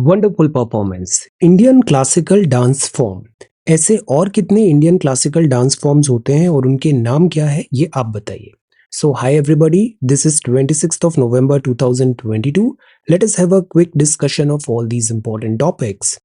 Wonderful performance. Indian classical dance form. ऐसे और कितने इंडियन क्लासिकल डांस फॉर्म्स होते हैं और उनके नाम क्या है ये आप बताइए। So hi everybody, this is 26th of November 2022. Let us have a quick discussion of all these important topics.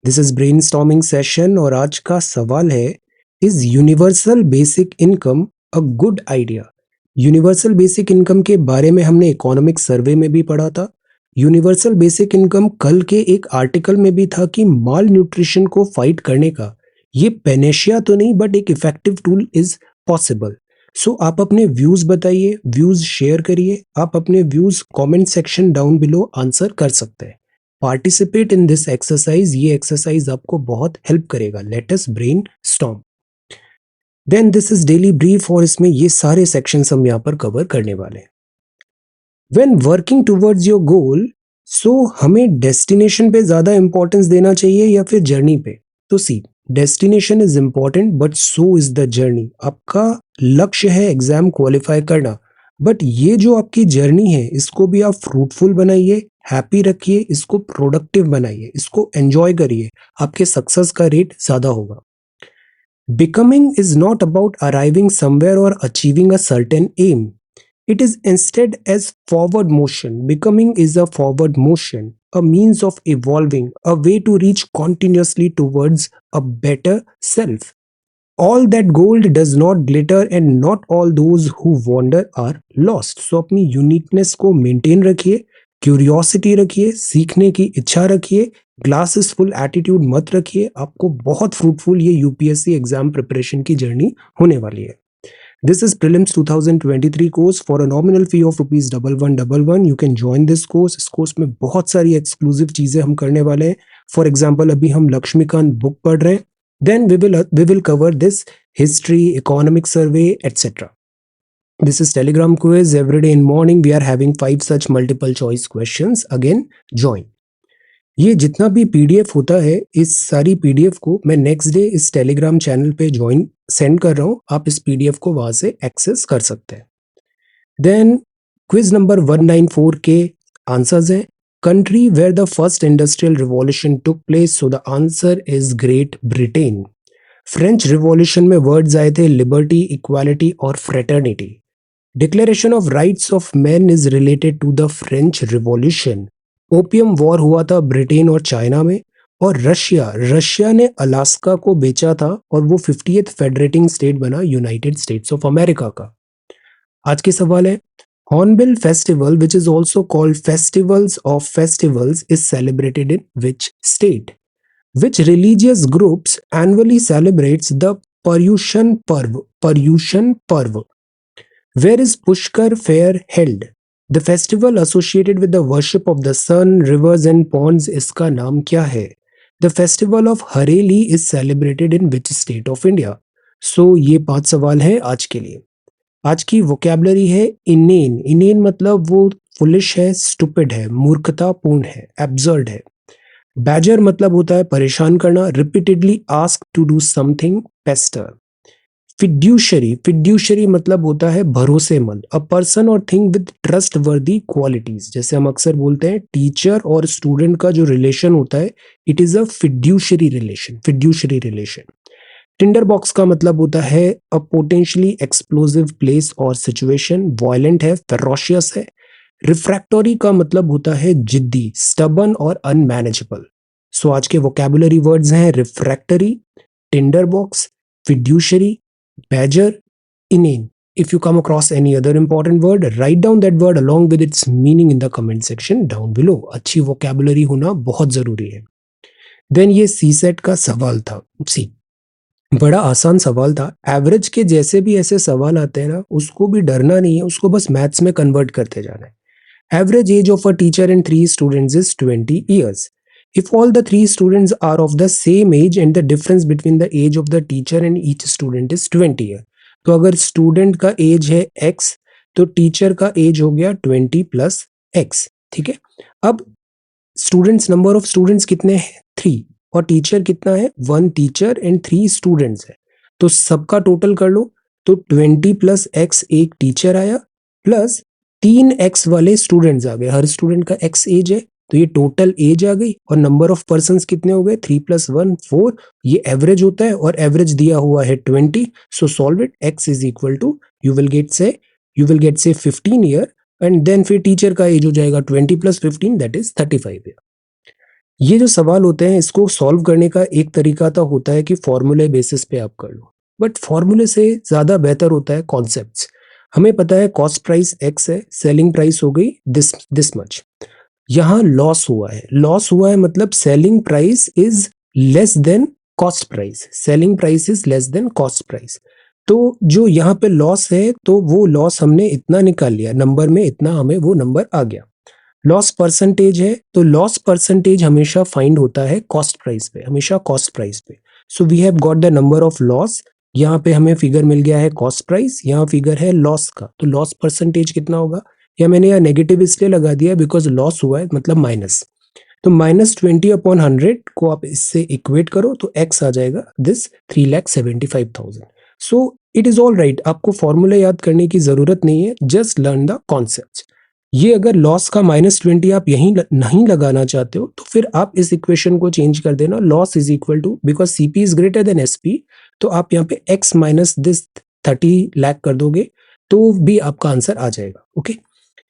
This is brainstorming session और आज का सवाल है, is universal basic income a good idea. Universal basic income के बारे में हमने economic survey में भी पढ़ा था। यूनिवर्सल बेसिक इनकम कल के एक आर्टिकल में भी था कि माल न्यूट्रिशन को फाइट करने का ये पेनेशिया तो नहीं बट एक effective tool is possible. So आप अपने व्यूज बताइए, व्यूज शेयर करिए, आप अपने views comment section down below answer कर सकते हैं। पार्टिसिपेट इन दिस एक्सरसाइज, ये एक्सरसाइज आपको बहुत हेल्प करेगा। Let us brainstorm. Then this is daily brief और इसमें ये सारे सेक्शंस हम यहाँ पर कवर करने वाले हैं। When working towards your goal, so हमें डेस्टिनेशन पे ज्यादा इंपॉर्टेंस देना चाहिए या फिर जर्नी पे? तो see, destination is important but so is the journey. आपका लक्ष्य है एग्जाम क्वालिफाई करना, बट ये जो आपकी जर्नी है इसको भी आप फ्रूटफुल बनाइए, हैप्पी रखिए, इसको प्रोडक्टिव बनाइए, इसको एंजॉय करिए, आपके सक्सेस का रेट ज्यादा होगा। Becoming is not about arriving somewhere और achieving a certain aim. It is instead as forward motion. Becoming is a forward motion, a means of evolving, a way to reach continuously towards a better self. All that gold does not glitter and not all those who wander are lost. So अपनी uniqueness को maintain रखिए, curiosity रखिए, सीखने की इच्छा रखिए, glass is full attitude मत रखिए। आपको बहुत फ्रूटफुल ये यूपीएससी एग्जाम प्रिपरेशन की जर्नी होने वाली है। This is Prelims 2023 course for a nominal fee of ₹1111. You can join this course. इस कोर्स में बहुत सारी एक्सक्लूसिव चीजें हम करने वाले हैं। फॉर एग्जाम्पल अभी हम लक्ष्मीकांत बुक पढ़ रहे हैं। Then we will cover this history, economic survey etcetera. This is Telegram quiz every day in morning. We are having 5 such multiple choice questions. Again, join. ये जितना भी पीडीएफ होता है, इस सारी पीडीएफ को मैं नेक्स्ट डे इस टेलीग्राम चैनल पे ज्वाइन सेंड कर रहा हूँ। आप इस पीडीएफ को वहां से एक्सेस कर सकते हैं। देन क्विज नंबर 194 के आंसर्स हैं। Country where the first industrial revolution took place, so the answer is Great Britain. French revolution में वर्ड्स आए थे लिबर्टी, इक्वालिटी और fraternity. Declaration of rights of man is related to the French revolution. Opium war हुआ था Britain और China में। और Russia ने अलास्का को बेचा था और वो 50th फेडरेटिंग स्टेट बना यूनाइटेड स्टेट्स ऑफ अमेरिका का। आज के सवाल है, hornbill festival which is also called festivals of festivals is celebrated in which state? Which religious groups annually celebrates the Paryushan Parva? Where is Pushkar fair held? The festival associated with the worship of the sun, rivers and ponds, इसका नाम क्या है? The festival of Hareli is celebrated in which state of India? So ये 5 सवाल हैं आज के लिए। आज की वोकैबुलरी है इनेन। इनेन मतलब वो फुलिश है, स्टूपिड है, मूर्खतापूर्ण है, एब्सर्ड है। बैजर मतलब होता है परेशान करना, repeatedly ask to do something, pester. Fiduciary मतलब होता है भरोसेमंद, अ पर्सन और thing with trust worthy qualities. जैसे हम अक्सर बोलते हैं टीचर और स्टूडेंट का जो रिलेशन होता है, it is a fiduciary relation. Tinder box का मतलब होता है अ पोटेंशियली एक्सप्लोसिव प्लेस और सिचुएशन, वायलेंट है, फेरोशियस है। रिफ्रैक्टोरी का मतलब होता है जिद्दी, स्टबन और अनमैनेजेबल। सो आज के वोकैबुलरी वर्ड्स हैं refractory, Tinder box, fiduciary, badger, inane. If you come across any other important word, write down that word along with its meaning in the comment section down below. अच्छी vocabulary होना बहुत जरूरी है। Then ये CSET का सवाल था। सी, बड़ा आसान सवाल था। एवरेज के जैसे भी ऐसे सवाल आते हैं ना, उसको भी डरना नहीं है, उसको बस मैथ्स में कन्वर्ट करते जाना है। Average age of a teacher and 3 students is 20 years. If all the 3 students are of the same age and the difference between the age of the teacher and each student is 20 year, तो अगर student का as है x तो teacher का age हो गया 20 plus x। ठीक है, अब स्टूडेंट्स, नंबर ऑफ स्टूडेंट्स कितने हैं? 3, और टीचर कितना है? 1 टीचर एंड 3 स्टूडेंट्स है। तो सबका टोटल कर लो, तो 20 प्लस x एक टीचर आया, प्लस 3x वाले स्टूडेंट्स आ गए। हर स्टूडेंट का x एज है, तो ये टोटल एज आ गई और नंबर ऑफ पर्सन कितने हो गए 3 + 1 4, ये एवरेज होता है और एवरेज दिया हुआ है 20. So solve it. x is equal to you will get say 15 year and then फिर टीचर का एज हो जाएगा 20 + 15 दैट इज 35 ईयर. ये जो सवाल होते हैं इसको सॉल्व करने का एक तरीका तो होता है कि फॉर्मूले बेसिस पे आप कर लो, बट फॉर्मूले से ज्यादा बेहतर होता है कॉन्सेप्ट्स. हमें पता है कॉस्ट प्राइस x है, सेलिंग प्राइस हो गई दिस मच. यहाँ लॉस हुआ है मतलब selling price is less than cost price. Selling price is less than cost price. तो जो यहाँ पे लॉस है तो वो लॉस हमने इतना निकाल लिया, नंबर में इतना हमें वो नंबर आ गया. लॉस परसेंटेज है तो लॉस परसेंटेज हमेशा फाइंड होता है कॉस्ट प्राइस पे, हमेशा कॉस्ट प्राइस पे. So we have got the number of loss. यहाँ पे हमें फिगर मिल गया है कॉस्ट प्राइस, यहाँ फिगर है लॉस का, तो लॉस परसेंटेज कितना होगा. या मैंने यहाँ नेगेटिव इसलिए लगा दिया बिकॉज लॉस हुआ है मतलब माइनस. तो -20/100 को आप इससे इक्वेट करो तो x आ जाएगा this 3,75,000. So it is all right, आपको फॉर्मूले याद करने की जरूरत नहीं है, जस्ट लर्न द कॉन्सेप्ट. ये अगर लॉस का -20 आप यहीं नहीं लगाना चाहते हो तो फिर आप इस इक्वेशन को चेंज कर देना. Loss is equal to, because CP is greater than SP, तो आप यहाँ पे x माइनस दिस 30 लाख कर दोगे तो भी आपका आंसर आ जाएगा. ओके,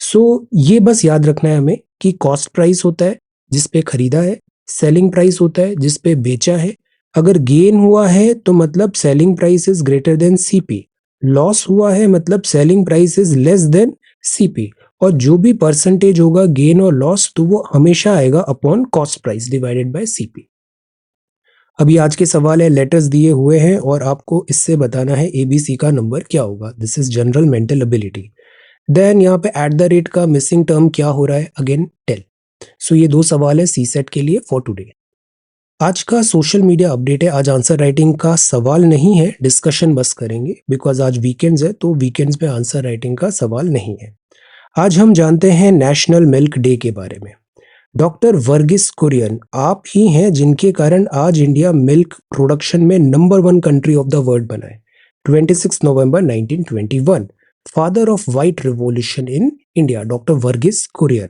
सो ये बस याद रखना है हमें कि कॉस्ट प्राइस होता है जिस पे खरीदा है, सेलिंग प्राइस होता है जिस पे बेचा है. अगर गेन हुआ है तो मतलब selling price is greater then CP, loss हुआ है मतलब selling price is less than CP, और जो भी परसेंटेज होगा गेन और लॉस तो वो हमेशा आएगा upon cost price divided by CP. अभी आज के सवाल है, लेटर्स दिए हुए हैं और आपको इससे बताना है ABC का नंबर क्या होगा. This is general mental ability. Then यहाँ पे एट द रेट का मिसिंग टर्म क्या हो रहा है, अगेन टेल. सो ये 2 सवाल है CSET के लिए फॉर टुडे. आज का सोशल मीडिया अपडेट है. आज आंसर राइटिंग का सवाल नहीं है, डिस्कशन बस करेंगे बिकॉज आज वीकेंड्स है, तो वीकेंड्स में आंसर राइटिंग का सवाल नहीं है. आज हम जानते हैं नेशनल मिल्क डे के बारे में. डॉक्टर वर्गीस कुरियन आप ही हैं जिनके कारण आज इंडिया मिल्क प्रोडक्शन में number 1 country of the world बना है. 26 November 1921, father of white revolution in India, doctor Verghese Kurien.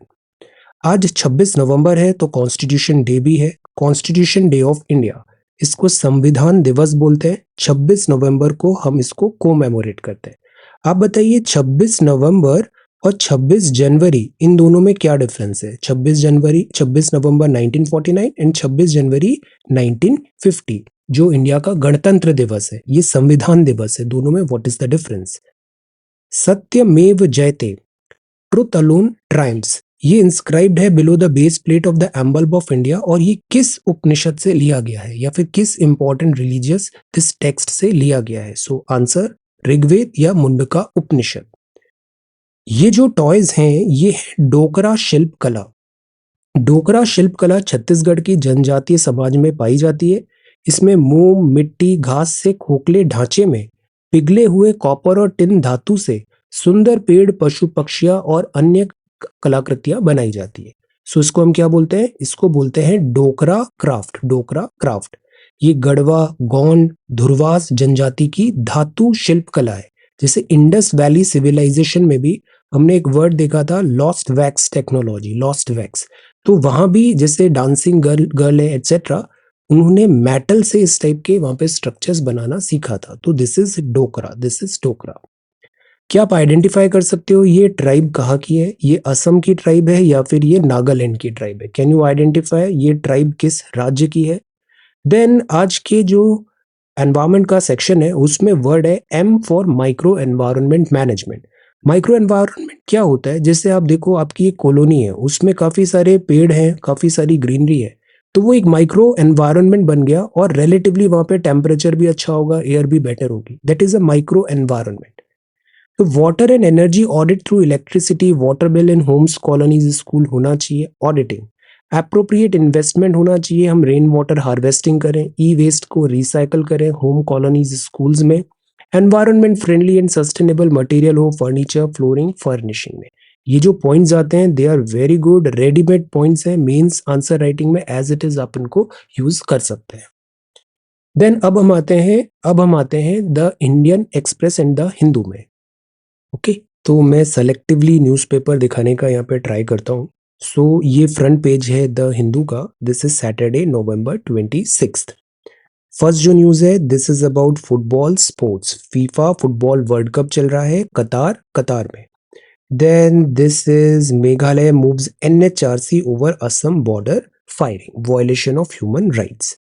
आज 26 नवंबर है तो कॉन्स्टिट्यूशन डे भी है, कॉन्स्टिट्यूशन डे ऑफ इंडिया. इसको संविधान दिवस बोलते हैं. 26 नवंबर को हम इसको कोमेमोरेट करते हैं. आप बताइए 26 नवंबर और 26 जनवरी इन दोनों में क्या डिफरेंस है. 26 नवंबर 1949 एंड 26 जनवरी 1950 जो इंडिया का गणतंत्र दिवस है, ये संविधान दिवस है. दोनों में व्हाट इज द डिफरेंस. सत्यमेव जयते, ट्रुथ अलोन ट्रायम्फ्स, ये इंस्क्राइब्ड है below the base plate of the emblem of India. और ये किस उपनिषद से लिया गया है या फिर किस इंपॉर्टेंट रिलीजियस दिस टेक्स्ट से लिया गया है. सो आंसर ऋग्वेद या मुंडका उपनिषद. ये जो टॉयज हैं ये है डोकरा शिल्प कला. डोकरा शिल्प कला छत्तीसगढ़ की जनजातीय समाज में पाई जाती है. इसमें मोम, मिट्टी, घास से खोखले ढांचे में पिघले हुए कॉपर और टिन धातु से सुंदर पेड़, पशु, पक्षियां और अन्य कलाकृतियां बनाई जाती है. सो इसको हम क्या बोलते हैं, इसको बोलते हैं डोकरा क्राफ्ट. डोकरा क्राफ्ट ये गढ़वा, गोंड, धुरवास जनजाति की धातु शिल्प कला है. जैसे इंडस वैली सिविलाइजेशन में भी हमने एक वर्ड देखा था lost wax technology, lost wax. तो वहां भी जैसे डांसिंग गर्ल है एटसेट्रा, उन्होंने मेटल से इस टाइप के वहां पे स्ट्रक्चर्स बनाना सीखा था. तो this is Dokra, this is Dokra. क्या आप आइडेंटिफाई कर सकते हो ये ट्राइब कहाँ की है. ये असम की ट्राइब है या फिर ये नागालैंड की ट्राइब है. कैन यू आइडेंटिफाई ये ट्राइब किस राज्य की है. देन आज के जो एनवायरमेंट का सेक्शन है उसमें वर्ड है M for micro environment management. Micro environment क्या होता है, जैसे आप देखो आपकी एक कॉलोनी है, उसमें काफी सारे पेड़ हैं, काफी सारी ग्रीनरी है, तो वो एक माइक्रो एनवायरनमेंट बन गया और रिलेटिवली वहां पे टेम्परेचर भी अच्छा होगा, एयर भी बेटर होगी. That is a micro environment. तो water and energy audit through electricity, water bill in homes, colonies, school होना चाहिए ऑडिटिंग. एप्रोप्रिएट इन्वेस्टमेंट होना चाहिए, हम रेन वाटर हार्वेस्टिंग करें, ई वेस्ट को रिसाइकल करें होम, कॉलोनीज, स्कूल्स में. Environment friendly and sustainable material हो फर्नीचर, फ्लोरिंग, फर्निशिंग में. ये जो पॉइंट्स आते हैं they are very good readymade points हैं. मेंस आंसर राइटिंग में एज इट इज आप इनको यूज कर सकते हैं. देन अब हम आते हैं the Indian express and the Hindu में. ओके, तो मैं सेलेक्टिवली न्यूज़पेपर दिखाने का यहाँ पे ट्राई करता हूँ. सो ये फ्रंट पेज है द हिंदू का। This is Saturday November 26। First जो न्यूज है this is about football sports. FIFA football world cup चल रहा है कतार में। Then this is Meghalaya moves NHRC over Assam border firing violation of human rights.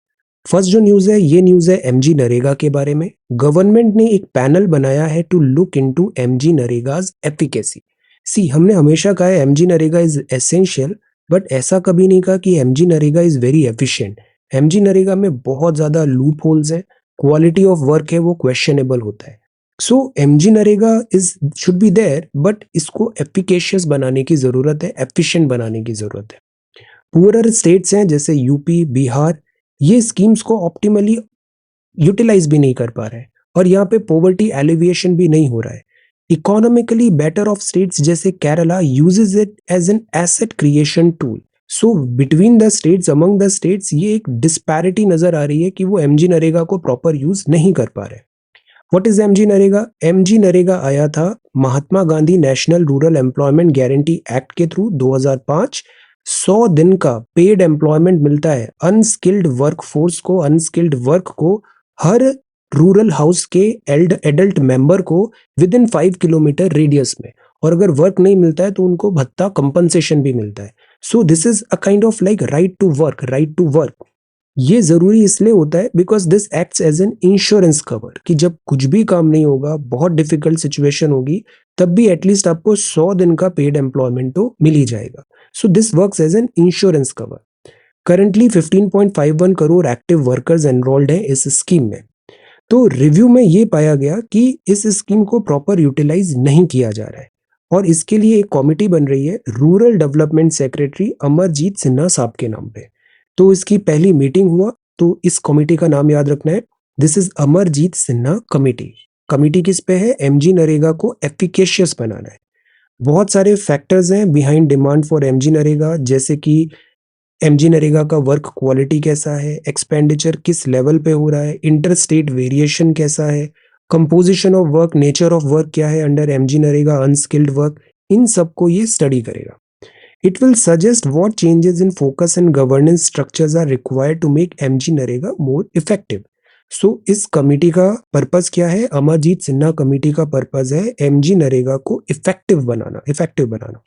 First जो news है ये न्यूज है MG नरेगा के बारे में। गवर्नमेंट ने एक पैनल बनाया है to look into MG NREGA's efficacy. See हमने हमेशा कहा है MG NREGA is essential, but ऐसा कभी नहीं कहा कि MG NREGA is very efficient. MG NREGA में बहुत ज्यादा लूप होल्स हैं, क्वालिटी ऑफ वर्क है वो क्वेश्चनेबल होता है। So MG NREGA is should be there, but इसको एफिकेशियस बनाने की जरूरत है, एफिशिएंट बनाने की जरूरत है। पुअरर स्टेट्स हैं जैसे यूपी बिहार, ये स्कीम्स को ऑप्टिमली यूटिलाइज भी नहीं कर पा रहे हैं, और यहाँ पे पॉवर्टी एलिविएशन भी नहीं हो रहा है। इकोनॉमिकली बेटर ऑफ स्टेट्स जैसे Kerala uses it as an asset creation tool. So between the states, among the states, ये एक डिस्पैरिटी नजर आ रही है कि वो MG नरेगा को प्रॉपर यूज नहीं कर पा रहे। What is MG NREGA? MG NREGA आया था Mahatma Gandhi national rural employment guarantee act के थ्रू 2005। 100 दिन का पेड एम्प्लॉयमेंट मिलता है अनस्किल्ड वर्कफोर्स को, अनस्किल्ड वर्क को, हर रूरल हाउस के एडल्ट मेंबर को विद इन 5 किलोमीटर रेडियस में। और अगर वर्क नहीं मिलता है तो उनको भत्ता कंपनसेशन भी मिलता है। So this is a kind of like right to work, right to work. ये जरूरी इसलिए होता है because this acts as an insurance cover, कि जब कुछ भी काम नहीं होगा, बहुत डिफिकल्ट सिचुएशन होगी, तब भी एटलीस्ट आपको 100 दिन का पेड एम्प्लॉयमेंट तो मिल ही जाएगा। So this works as an insurance cover. Currently 15.51 crore active workers enrolled हैं इस स्कीम में। तो रिव्यू में ये पाया गया कि इस स्कीम को प्रॉपर यूटिलाइज नहीं किया जा रहा है, और इसके लिए एक कमेटी बन रही है rural development secretary Amarjeet Sinha साहब के नाम पे। तो इसकी पहली मीटिंग हुआ, तो इस कमेटी का नाम याद रखना है, this is Amarjeet Sinha committee. Committee किस पे है? MG नरेगा को एफिकेशियस बनाना है। बहुत सारे फैक्टर्स हैं behind demand for MG NREGA, जैसे कि MG नरेगा का वर्क क्वालिटी कैसा है, एक्सपेंडिचर किस लेवल पे हो रहा है, इंटर स्टेट वेरिएशन कैसा है, composition of work, nature of work क्या है under MG NREGA, unskilled work, इन सबको ये स्टडी करेगा। It will suggest what changes in focus and governance structures are required to make MG NREGA more effective. So इस committee का पर्पस क्या है? अमरजीत सिन्हा कमेटी का पर्पस है MG नरेगा को इफेक्टिव बनाना।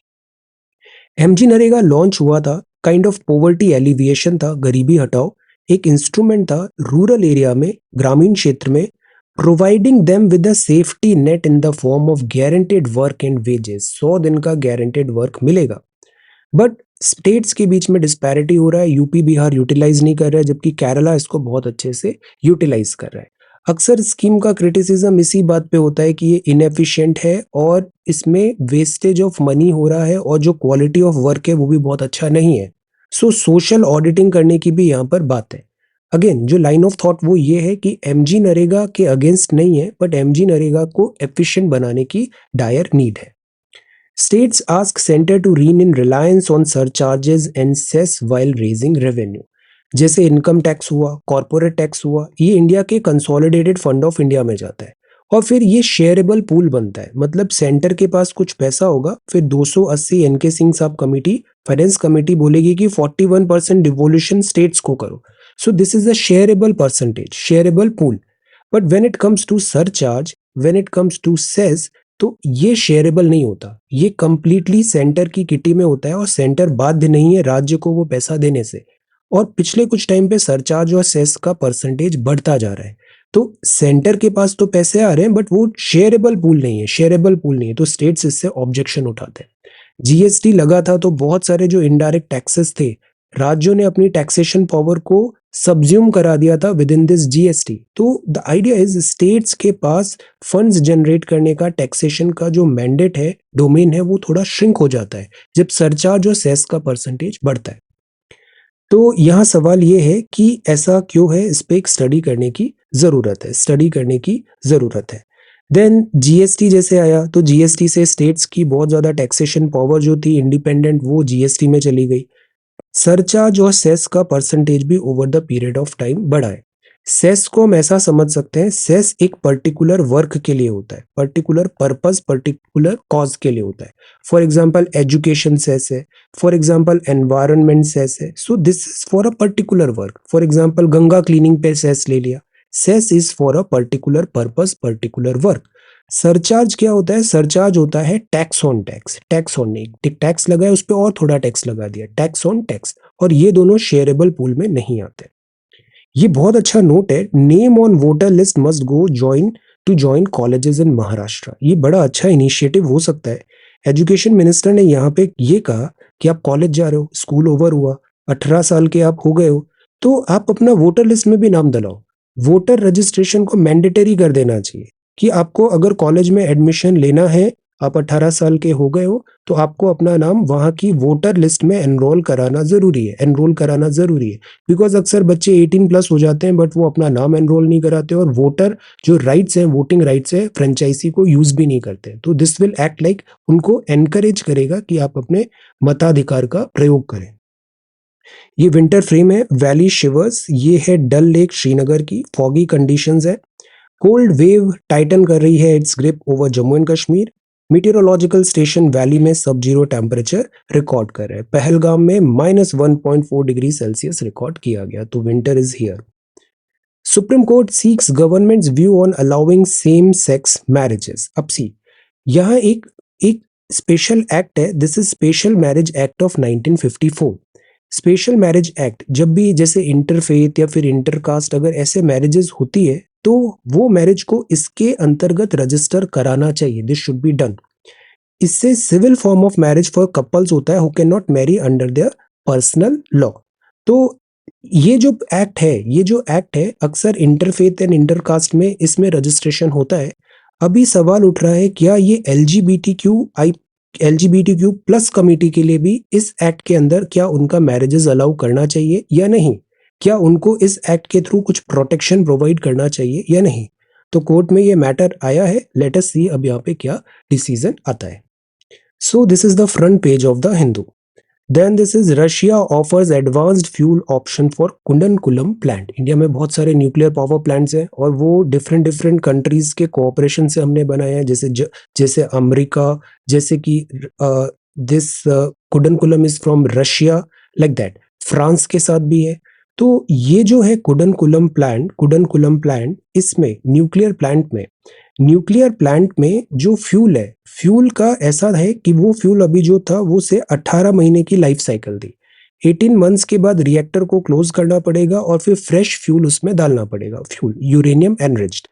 MG नरेगा लॉन्च हुआ था, काइंड ऑफ पॉवर्टी एलिविएशन था, गरीबी हटाओ, एक इंस्ट्रूमेंट था रूरल एरिया में, ग्रामीण क्षेत्र में, providing them with a safety net in the form of guaranteed work and wages. 100 दिन का गारंटेड वर्क मिलेगा। बट स्टेट्स के बीच में डिस्पैरिटी हो रहा है, यूपी बिहार यूटिलाइज नहीं कर रहा है, जबकि केरला इसको बहुत अच्छे से यूटिलाइज कर रहा है। अक्सर स्कीम का क्रिटिसिज्म इसी बात पे होता है कि ये इनएफिशिएंट है और इसमें वेस्टेज ऑफ मनी हो रहा है, और जो क्वालिटी ऑफ वर्क है वो भी बहुत अच्छा नहीं है। सो सोशल ऑडिटिंग करने की भी यहाँ पर बात है। अगेन जो लाइन ऑफ थॉट वो ये है कि MG नरेगा के अगेंस्ट नहीं है, बट MG नरेगा को एफिशिएंट बनाने की डायर नीड है। States ask center to rein in reliance on surcharges and cess while raising revenue. जैसे इनकम टैक्स हुआ, कॉर्पोरेट टैक्स हुआ, ये इंडिया के कंसोलिडेटेड फंड ऑफ इंडिया में जाता है, और फिर ये शेयरेबल पूल बनता है। मतलब सेंटर के पास कुछ पैसा होगा, फिर 280 NK सिंह साहब कमेटी, फाइनेंस कमेटी बोलेगी कि 41% डिवोल्यूशन स्टेट्स को करो। So this is a shareable percentage, shareable pool. But when it comes to surcharge, when it comes to cess, तो ये शेयरेबल नहीं होता, ये कंप्लीटली सेंटर की किटी में होता है, और सेंटर बाध्य नहीं है राज्य को वो पैसा देने से। और पिछले कुछ टाइम पे सरचार्ज और सेस का परसेंटेज बढ़ता जा रहा है। तो सेंटर के पास तो पैसे आ रहे हैं, बट वो शेयरेबल पूल नहीं है, शेयरेबल पूल नहीं है, तो स्टेट्स इससे ऑब्जेक्शन उठाते हैं। GST लगा था तो बहुत सारे जो इनडायरेक्ट टैक्सेस थे, राज्यों ने अपनी टैक्सेशन पावर को सब्ज्यूम करा दिया था विद इन दिस GST। तो द आइडिया इज स्टेट्स के पास फंड्स जनरेट करने का, टैक्सेशन का जो मैंडेट है, डोमेन है, वो थोड़ा श्रिंक हो जाता है जब सरचार्ज और सेस का परसेंटेज बढ़ता है। तो यहाँ सवाल ये है कि ऐसा क्यों है, इस पे एक स्टडी करने की जरूरत है, स्टडी करने की जरूरत है। देन GST जैसे आया, तो GST से स्टेट्स की बहुत ज्यादा टैक्सेशन पावर जो थी इंडिपेंडेंट, वो GST में चली गई। सरचार्ज और सेस का परसेंटेज भी over the period of time बढ़ा है। सेस को हम ऐसा समझ सकते हैं, सेस एक पर्टिकुलर वर्क के लिए होता है, पर्टिकुलर पर्पस, पर्टिकुलर कॉज के लिए होता है। फॉर एग्जाम्पल एजुकेशन सेस है, फॉर एग्जाम्पल एनवायरनमेंट सेस है, so this is for a particular work. For example Ganga cleaning पे सेस ले लिया, cess is for a particular purpose, particular work. Surcharge क्या होता है? सरचार्ज होता है tax on tax, tax on नहीं, टैक्स लगा है उस पर और थोड़ा टैक्स लगा दिया, टैक्स ऑन टैक्स, और ये दोनों शेयरेबल पूल में नहीं आते। ये बहुत अच्छा नोट है, name on voter list must go join to join colleges in Maharashtra. ये बड़ा अच्छा इनिशिएटिव हो सकता है। एजुकेशन मिनिस्टर ने यहाँ पे ये कहा कि आप कॉलेज जा रहे हो, स्कूल ओवर हुआ, 18 साल के आप हो गए हो, तो आप अपना वोटर लिस्ट में भी नाम डलाओ। वोटर रजिस्ट्रेशन को मैंडेटरी कर देना चाहिए कि आपको अगर कॉलेज में एडमिशन लेना है, आप 18 साल के हो गए हो, तो आपको अपना नाम वहाँ की वोटर लिस्ट में एनरोल कराना जरूरी है, एनरोल कराना जरूरी है। बिकॉज अक्सर बच्चे 18+ हो जाते हैं बट वो अपना नाम एनरोल नहीं कराते, और वोटर जो राइट्स हैं, वोटिंग राइट्स है, फ्रेंचाइजी को यूज भी नहीं करते। तो दिस विल एक्ट लाइक उनको एनकरेज करेगा कि आप अपने मताधिकार का प्रयोग करें। ये विंटर फ्रेम है, वैली शिवर्स, ये है डल लेक श्रीनगर की, फॉगी कंडीशंस है, कोल्ड वेव टाइटन कर रही है it's grip over Jammu and Kashmir. Meteorological station valley में सब जीरो टेम्परेचर रिकॉर्ड कर रहे हैं। पहलगाम में -1.4 डिग्री सेल्सियस रिकॉर्ड किया गया। तो winter is here. Supreme court seeks governments view on allowing same sex marriages. अब सी, यहाँ एक एक स्पेशल एक्ट है, this is special marriage act of 1954। Special marriage act, जब भी जैसे इंटरफेथ या फिर इंटरकास्ट अगर ऐसे मैरिजेस होती है तो वो मैरिज को इसके अंतर्गत रजिस्टर कराना चाहिए, दिस शुड बी डन। इससे civil form of marriage for couples होता है who can not marry under their personal law. तो ये जो एक्ट है अक्सर इंटरफेथ एंड इंटरकास्ट में इसमें रजिस्ट्रेशन होता है। अभी सवाल उठ रहा है, क्या ये एलजीबीटी क्यू प्लस कमिटी के लिए भी इस एक्ट के अंदर क्या उनका मैरिजेस अलाउ करना चाहिए या नहीं? क्या उनको इस एक्ट के थ्रू कुछ प्रोटेक्शन प्रोवाइड करना चाहिए या नहीं? तो कोर्ट में ये मैटर आया है, लेट अस सी अब यहाँ पे क्या डिसीजन आता है। So this is the front page of the Hindu. Then this is Russia offers advanced fuel option for Kudankulam plant. India में बहुत सारे न्यूक्लियर पावर प्लांट्स हैं और वो डिफरेंट डिफरेंट कंट्रीज के कोऑपरेशन से हमने बनाए हैं, जैसे अमेरिका, जैसे कि this Kudankulam is from Russia, like that. France के साथ भी है। तो ये जो है कुंडनकुलम प्लांट, इसमें न्यूक्लियर प्लांट में जो फ्यूल है, फ्यूल का ऐसा है कि वो फ्यूल अभी जो था वो से 18 महीने की लाइफ साइकिल थी। 18 मंथ्स के बाद रिएक्टर को क्लोज करना पड़ेगा और फिर फ्रेश फ्यूल उसमें डालना पड़ेगा, फ्यूल यूरेनियम एनरिच्ड।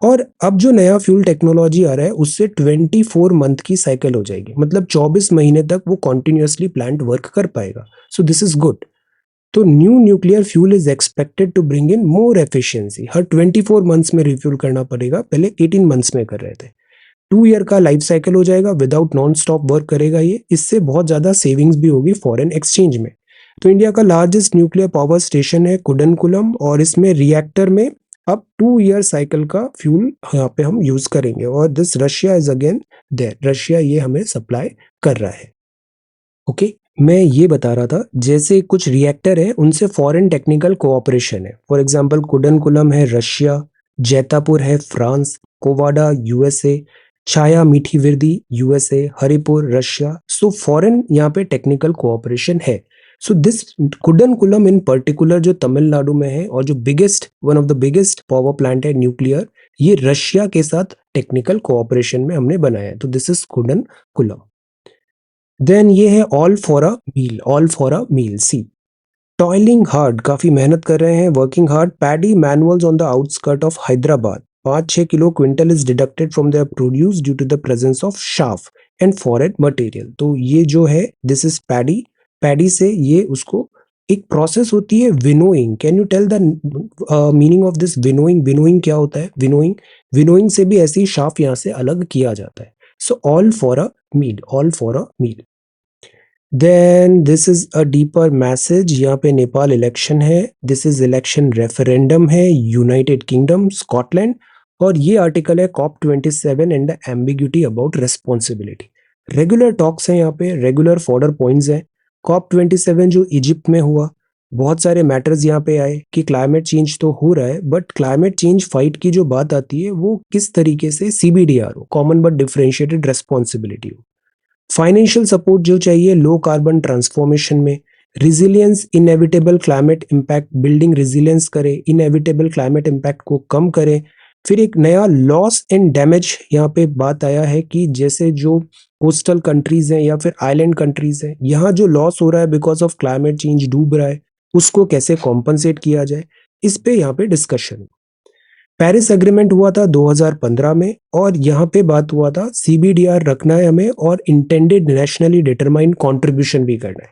और अब जो नया फ्यूल टेक्नोलॉजी आ रहा है उससे 24 मंथ की साइकिल हो जाएगी, मतलब 24 महीने तक वो कॉन्टिन्यूसली प्लांट वर्क कर पाएगा। So this is good. तो new nuclear fuel is expected to bring in more efficiency. हर 24 मंथ्स में रिफ्यूल करना पड़ेगा, पहले 18 मंथ्स में कर रहे थे। 2 ईयर का लाइफ साइकिल हो जाएगा, विदाउट नॉन स्टॉप वर्क करेगा ये। इससे बहुत ज्यादा सेविंग्स भी होगी फॉरेन एक्सचेंज में। तो इंडिया का लार्जेस्ट न्यूक्लियर पावर स्टेशन है कुडनकुलम, और इसमें रिएक्टर में अब 2 ईयर साइकिल का फ्यूल यहाँ पे हम यूज करेंगे। और this Russia is again there, Russia ये हमें सप्लाई कर रहा है। ओके, मैं ये बता रहा था जैसे कुछ रिएक्टर है उनसे फॉरेन टेक्निकल कोऑपरेशन है। फॉर एग्जांपल कुडनकुलम है रशिया, जैतापुर है फ्रांस, कोवाडा यूएसए, छाया मीठी Virdi USA, Haripur Russia. So foreign यहाँ पे टेक्निकल कोऑपरेशन है। So this Kudankulam in particular जो तमिलनाडु में है और जो one of the biggest power plant है न्यूक्लियर, ये रशिया के साथ टेक्निकल कोऑपरेशन में हमने बनाया है। तो दिस इज कुडनकुलम। देन ये है all for a meal see, toiling hard, काफी मेहनत कर रहे हैं, working hard, paddy manuals on the outskirt of Hyderabad, 5-6 kilo quintal is deducted from their produce due to the presence of chaff and foreign material. तो ये जो है this is paddy, paddy से ये उसको एक प्रोसेस होती है winnowing. Can you tell the meaning of this winnowing? Winnowing क्या होता है? विनोइंग से भी ऐसी शाफ यहाँ से अलग किया जाता है। So all for a meal. Then this is a deeper message, यहाँ पे नेपाल इलेक्शन है, दिस इज इलेक्शन रेफरेंडम है, यूनाइटेड किंगडम, स्कॉटलैंड। और ये आर्टिकल है COP27 and the ambiguity about responsibility. Regular talks हैं यहाँ पे, रेगुलर फॉर्डर पॉइंट्स हैं। COP27 जो इजिप्ट में हुआ, बहुत सारे मैटर्स यहाँ पे आए कि क्लाइमेट चेंज तो हो रहा है, बट क्लाइमेट चेंज फाइट की जो बात आती है वो किस तरीके से CBDR हो, कॉमन बट डिफरेंशिएटेड रेस्पॉन्सिबिलिटी हो, फाइनेंशियल सपोर्ट जो चाहिए लो कार्बन ट्रांसफॉर्मेशन में, resilience inevitable climate impact, building resilience करे, इनएविटेबल क्लाइमेट इम्पैक्ट को कम करे। फिर एक नया लॉस एंड डैमेज यहाँ पे बात आया है कि जैसे जो कोस्टल कंट्रीज हैं या फिर आइलैंड कंट्रीज हैं, यहाँ जो लॉस हो रहा है बिकॉज ऑफ क्लाइमेट चेंज, डूब रहा है, उसको कैसे कॉम्पनसेट किया जाए, इस पे यहाँ पे डिस्कशन। पेरिस एग्रीमेंट हुआ था 2015 में और यहाँ पे बात हुआ था CBDR रखना है हमें और इंटेंडेड नेशनली डिटरमाइंड कंट्रीब्यूशन भी करना है।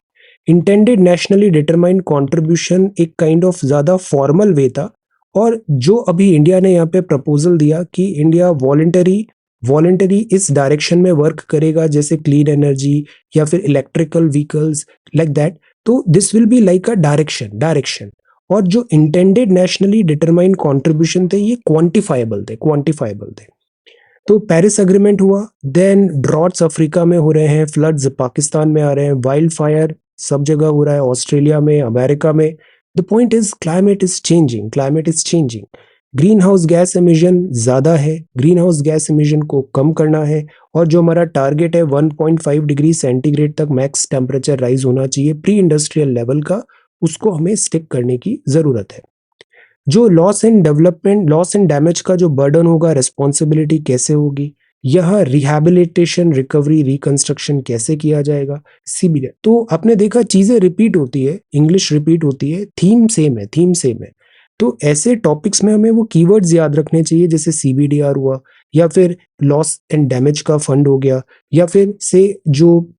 इंटेंडेड नेशनली डिटरमाइंड कंट्रीब्यूशन एक काइंड ऑफ ज़्यादा फॉर्मल वे था, और जो अभी इंडिया ने यहाँ पे प्रपोजल दिया कि इंडिया वॉलेंटरी वॉलेंटरी इस डायरेक्शन में वर्क करेगा, जैसे क्लीन एनर्जी या फिर इलेक्ट्रिकल व्हीकल्स, लाइक दैट। तो this will be like a direction. और जो इंटेंडेड नेशनली डिटरमाइंड कंट्रीब्यूशन थे ये क्वांटिफाइबल थे। तो पेरिस एग्रीमेंट हुआ, देन ड्रॉट्स अफ्रीका में हो रहे हैं, फ्लड्स पाकिस्तान में आ रहे हैं, वाइल्ड फायर सब जगह हो रहा है, ऑस्ट्रेलिया में, अमेरिका में। The point is climate is changing. Green house gas emission ज्यादा है, ग्रीन हाउस गैस एमिशन को कम करना है, और जो हमारा टारगेट है 1.5 डिग्री सेंटीग्रेड तक मैक्स टेम्परेचर राइज होना चाहिए प्री इंडस्ट्रियल लेवल का, उसको हमें स्टिक करने की जरूरत है। जो लॉस एंड डैमेज का जो बर्डन होगा, रिस्पॉन्सिबिलिटी कैसे होगी, यह रिहैबिलिटेशन, रिकवरी, रिकंस्ट्रक्शन कैसे किया जाएगा, CBDR। तो आपने देखा चीजें रिपीट होती है, इंग्लिश रिपीट होती है, थीम सेम है। तो ऐसे टॉपिक्स में हमें वो कीवर्ड्स याद रखने चाहिए, जैसे CBDR हुआ, या फिर लॉस एंड डैमेज का फंड हो गया, या फिर से जो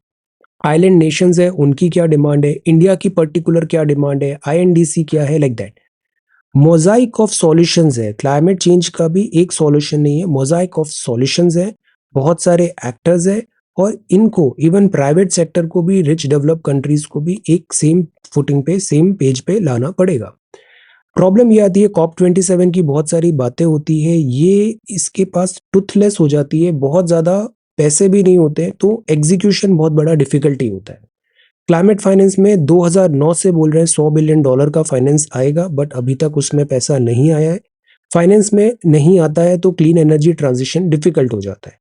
आइलैंड नेशंस है उनकी क्या डिमांड है, इंडिया की पर्टिकुलर क्या डिमांड है, INDC क्या है, like that. Mosaic of solutions है, क्लाइमेट चेंज का भी एक सॉल्यूशन नहीं है, मोजाइक ऑफ सॉल्यूशंस है, बहुत सारे एक्टर्स है, और इनको इवन प्राइवेट सेक्टर को भी, रिच डेवलप कंट्रीज को भी एक सेम फुटिंग पे, सेम पेज पे लाना पड़ेगा। प्रॉब्लम ये आती है COP27 की बहुत सारी बातें होती है, ये इसके पास टूथलेस हो जाती है, बहुत ज्यादा पैसे भी नहीं होते, तो एग्जीक्यूशन बहुत बड़ा डिफिकल्टी होता है। क्लाइमेट फाइनेंस में 2009 से बोल रहे हैं $100 बिलियन का फाइनेंस आएगा, बट अभी तक उसमें पैसा नहीं आया है। फाइनेंस में नहीं आता है तो क्लीन एनर्जी ट्रांजिशन डिफिकल्ट हो जाता है।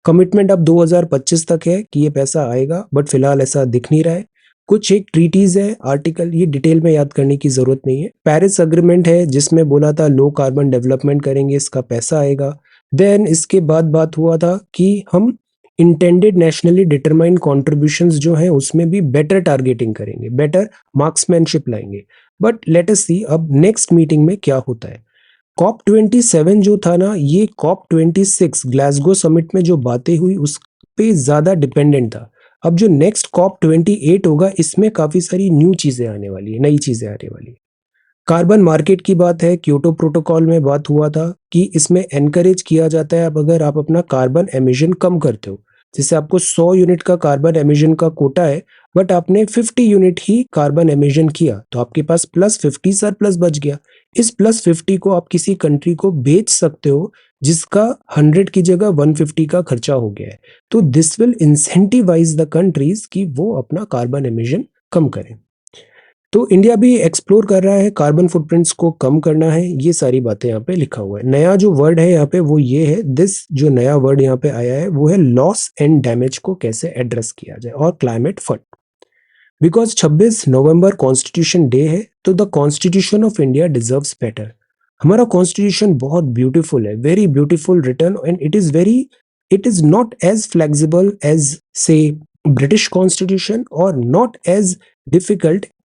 कमिटमेंट अब 2025 तक है कि ये पैसा आएगा, बट फिलहाल ऐसा दिख नहीं रहा है। कुछ एक ट्रीटीज है, आर्टिकल, ये डिटेल में याद करने की जरूरत नहीं है। पेरिस अग्रीमेंट है जिसमें बोला था लो कार्बन डेवलपमेंट करेंगे, इसका पैसा आएगा। देन इसके बाद बात हुआ था कि हम इंटेंडेड नेशनली डिटरमाइंड कॉन्ट्रीब्यूशंस जो हैं उसमें भी बेटर टारगेटिंग करेंगे, बेटर मार्क्समैनशिप लाएंगे। बट लेट अस सी अब नेक्स्ट मीटिंग में क्या होता है। COP27 जो था ना, ये COP26 ग्लासगो समिट में जो बातें हुई उस पे ज्यादा डिपेंडेंट था। अब जो नेक्स्ट COP28 होगा, इसमें काफी सारी न्यू चीजें आने वाली है, नई चीजें आने वाली है। कार्बन मार्केट की बात है, क्योटो प्रोटोकॉल में बात हुआ था कि इसमें एनकरेज किया जाता है, अब अगर आप अपना कार्बन एमिशन कम करते हो, जैसे आपको 100 यूनिट का कार्बन एमिशन का कोटा है, बट आपने 50 यूनिट ही कार्बन एमिशन किया, तो आपके पास +50 सरप्लस बच गया। इस +50 को आप किसी कंट्री को बेच सकते हो जिसका 100 की जगह 150 का खर्चा हो गया है। तो this will incentivise the countries कि वो अपना कार्बन एमिशन कम करें। तो इंडिया भी एक्सप्लोर कर रहा है कार्बन फुटप्रिंट्स को कम करना है, ये सारी बातें यहाँ पे लिखा हुआ है। नया जो वर्ड है यहाँ पे वो ये है, जो नया वर्ड यहाँ पे आया है वो है लॉस एंड डैमेज को कैसे एड्रेस किया जाए, और climate fund. Because 26 November constitution day है, तो the constitution of India deserves better. हमारा कॉन्स्टिट्यूशन बहुत ब्यूटीफुल है, very beautiful return, and it is not as flexible as से ब्रिटिश कॉन्स्टिट्यूशन, और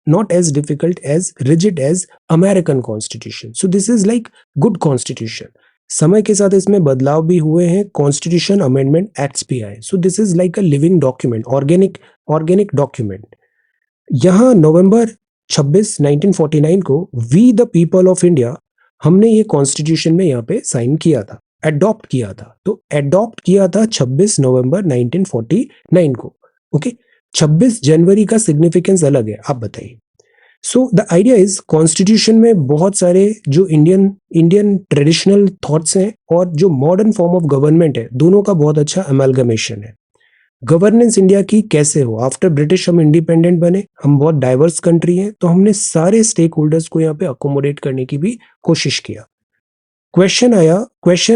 not as difficult as rigid as American Constitution. So this is like good Constitution. समय के साथ इसमें बदलाव भी हुए हैं, कॉन्स्टिट्यूशन अमेंडमेंट एक्ट्स भी आए। So this is like a living document, organic document. यहाँ नवंबर 26 1949 को we the people of India, हमने ये कॉन्स्टिट्यूशन में यहाँ पे साइन किया था, अडॉप्ट किया था। तो अडॉप्ट किया था 26 नवंबर 1949 को। ओके, 26 जनवरी का सिग्निफिकेंस अलग है, आप बताइए। सो द आइडिया इज, कॉन्स्टिट्यूशन में बहुत सारे जो इंडियन ट्रेडिशनल थॉट्स हैं और जो मॉडर्न फॉर्म ऑफ गवर्नमेंट है, दोनों का बहुत अच्छा अमेलगमेशन है। गवर्नेंस इंडिया की कैसे हो, आफ्टर ब्रिटिश हम इंडिपेंडेंट बने, हम बहुत डाइवर्स कंट्री हैं, तो हमने सारे स्टेक होल्डर्स को यहाँ पे अकोमोडेट करने की भी कोशिश किया। क्वेश्चन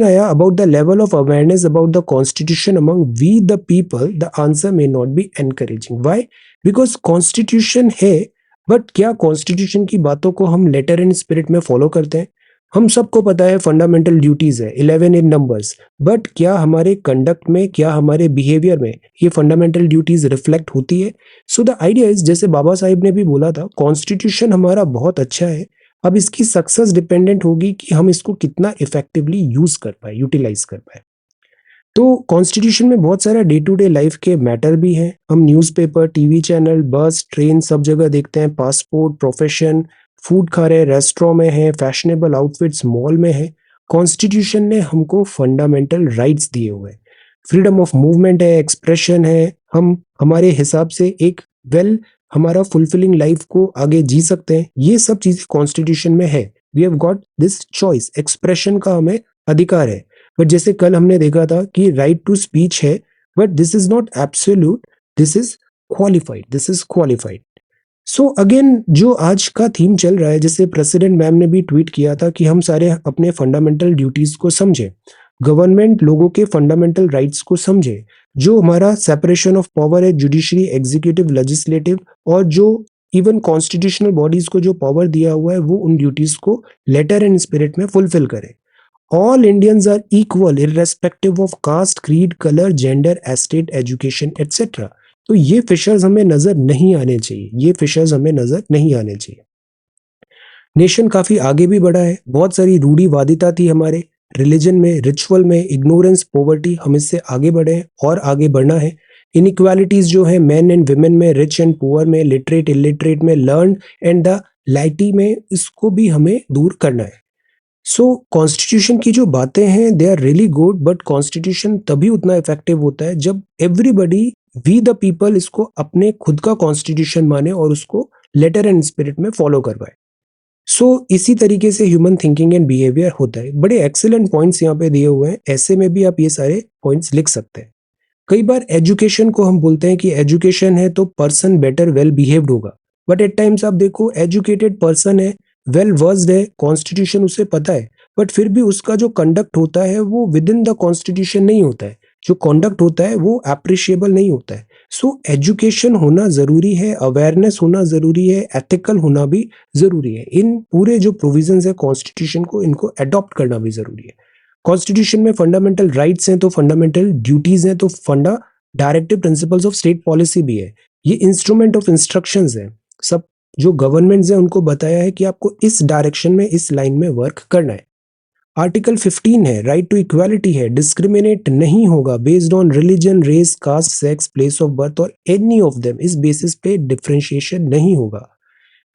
आया about the level of awareness about the constitution among we the people, the answer may not be encouraging. Why? Because constitution है, बट क्या कॉन्स्टिट्यूशन की बातों को हम लेटर एंड स्पिरिट में फॉलो करते हैं? हम सबको पता है फंडामेंटल ड्यूटीज है 11 इन नंबर्स, बट क्या हमारे कंडक्ट में, क्या हमारे बिहेवियर में ये फंडामेंटल ड्यूटीज रिफ्लेक्ट होती है? सो द आइडिया इज, जैसे बाबा साहिब ने भी बोला था, कॉन्स्टिट्यूशन हमारा बहुत अच्छा है, अब इसकी सक्सेस डिपेंडेंट होगी कि हम इसको कितना इफेक्टिवली यूज कर पाए, यूटिलाइज कर पाए। तो कॉन्स्टिट्यूशन में बहुत सारा डे टू डे लाइफ के मैटर भी हैं। हम न्यूज़पेपर, टीवी चैनल, बस, ट्रेन सब जगह देखते हैं, पासपोर्ट, प्रोफेशन, फूड खा रहे हैं, रेस्टोरेंट में हैं, फैशनेबल आउटफिट्स मॉल में हैं। कॉन्स्टिट्यूशन ने हमको फंडामेंटल राइट्स दिए हुए हैं, फ्रीडम ऑफ मूवमेंट है, एक्सप्रेशन है, हम हमारे हिसाब से एक वेल हमारा फुलफिलिंग लाइफ को आगे जी सकते हैं। ये सब चीजें कॉन्स्टिट्यूशन में है। We have got this choice, expression का हमें अधिकार है। बट जैसे कल हमने देखा था कि राइट टू स्पीच है, but this is not absolute, this is qualified, this is qualified. So again जो आज का थीम चल रहा है, जैसे प्रेसिडेंट मैम ने भी ट्वीट किया था कि हम सारे अपने फंडामेंटल ड्यूटीज को समझे, गवर्नमेंट लोगों के फंडामेंटल राइट्स को समझे, जो हमारा सेपरेशन ऑफ पावर है, जुडिशरी, एग्जीक्यूटिव, लेजिस्लेटिव, और जो इवन कॉन्स्टिट्यूशनल बॉडीज को जो पावर दिया हुआ है, वो उन ड्यूटीज को लेटर एंड स्पिरिट में फुलफिल करे। All Indians are equal irrespective of caste, creed, colour, gender, estate, education etcetera. तो ये फिशर्स हमें नजर नहीं आने चाहिए, ये फिशर्स हमें नजर नहीं आने चाहिए। नेशन काफी आगे भी बढ़ा है, बहुत सारी रूढ़िवादिता थी हमारे रिलीजन में, रिचुअल में, इग्नोरेंस, पॉवर्टी, हम इससे आगे बढ़े हैं और आगे बढ़ना है। इनइक्वालिटीज जो है मैन एंड वुमेन में, रिच एंड पुअर में, लिटरेट इलिटरेट में, लर्न एंड द लाइटी में, इसको भी हमें दूर करना है। सो कॉन्स्टिट्यूशन की जो बातें हैं they are really good, but constitution तभी उतना इफेक्टिव होता है जब एवरीबडी, वी द पीपल, इसको अपने खुद का कॉन्स्टिट्यूशन माने और उसको लेटर एंड स्पिरिट में फॉलो करवाए। सो इसी तरीके से ह्यूमन थिंकिंग एंड बिहेवियर होता है। बड़े एक्सीलेंट पॉइंट्स यहाँ पे दिए हुए हैं, ऐसे में भी आप ये सारे पॉइंट्स लिख सकते हैं। कई बार एजुकेशन को हम बोलते हैं कि एजुकेशन है तो पर्सन बेटर वेल बिहेव्ड होगा, बट एट टाइम्स आप देखो एजुकेटेड पर्सन है, वेल वर्स्ड है, कॉन्स्टिट्यूशन उसे पता है, बट फिर भी उसका जो कंडक्ट होता है वो विद इन द कॉन्स्टिट्यूशन नहीं होता है, जो कंडक्ट होता है वो अप्रिशिएबल नहीं होता है। सो एजुकेशन होना जरूरी है, अवेयरनेस होना जरूरी है, एथिकल होना भी जरूरी है। इन पूरे जो प्रोविजंस है कॉन्स्टिट्यूशन को, इनको अडॉप्ट करना भी जरूरी है। कॉन्स्टिट्यूशन में फंडामेंटल राइट्स हैं तो फंडामेंटल ड्यूटीज हैं, तो फंडा directive principles of state policy भी है। ये इंस्ट्रूमेंट ऑफ इंस्ट्रक्शंस है, सब जो गवर्नमेंट्स है उनको बताया है कि आपको इस डायरेक्शन में, इस लाइन में वर्क करना है। आर्टिकल 15 है, राइट टू इक्वालिटी है, डिस्क्रिमिनेट नहीं होगा based on religion, race, caste, sex, place of birth और एनी ऑफ देम, इस बेसिस पे डिफरेंशिएशन नहीं होगा।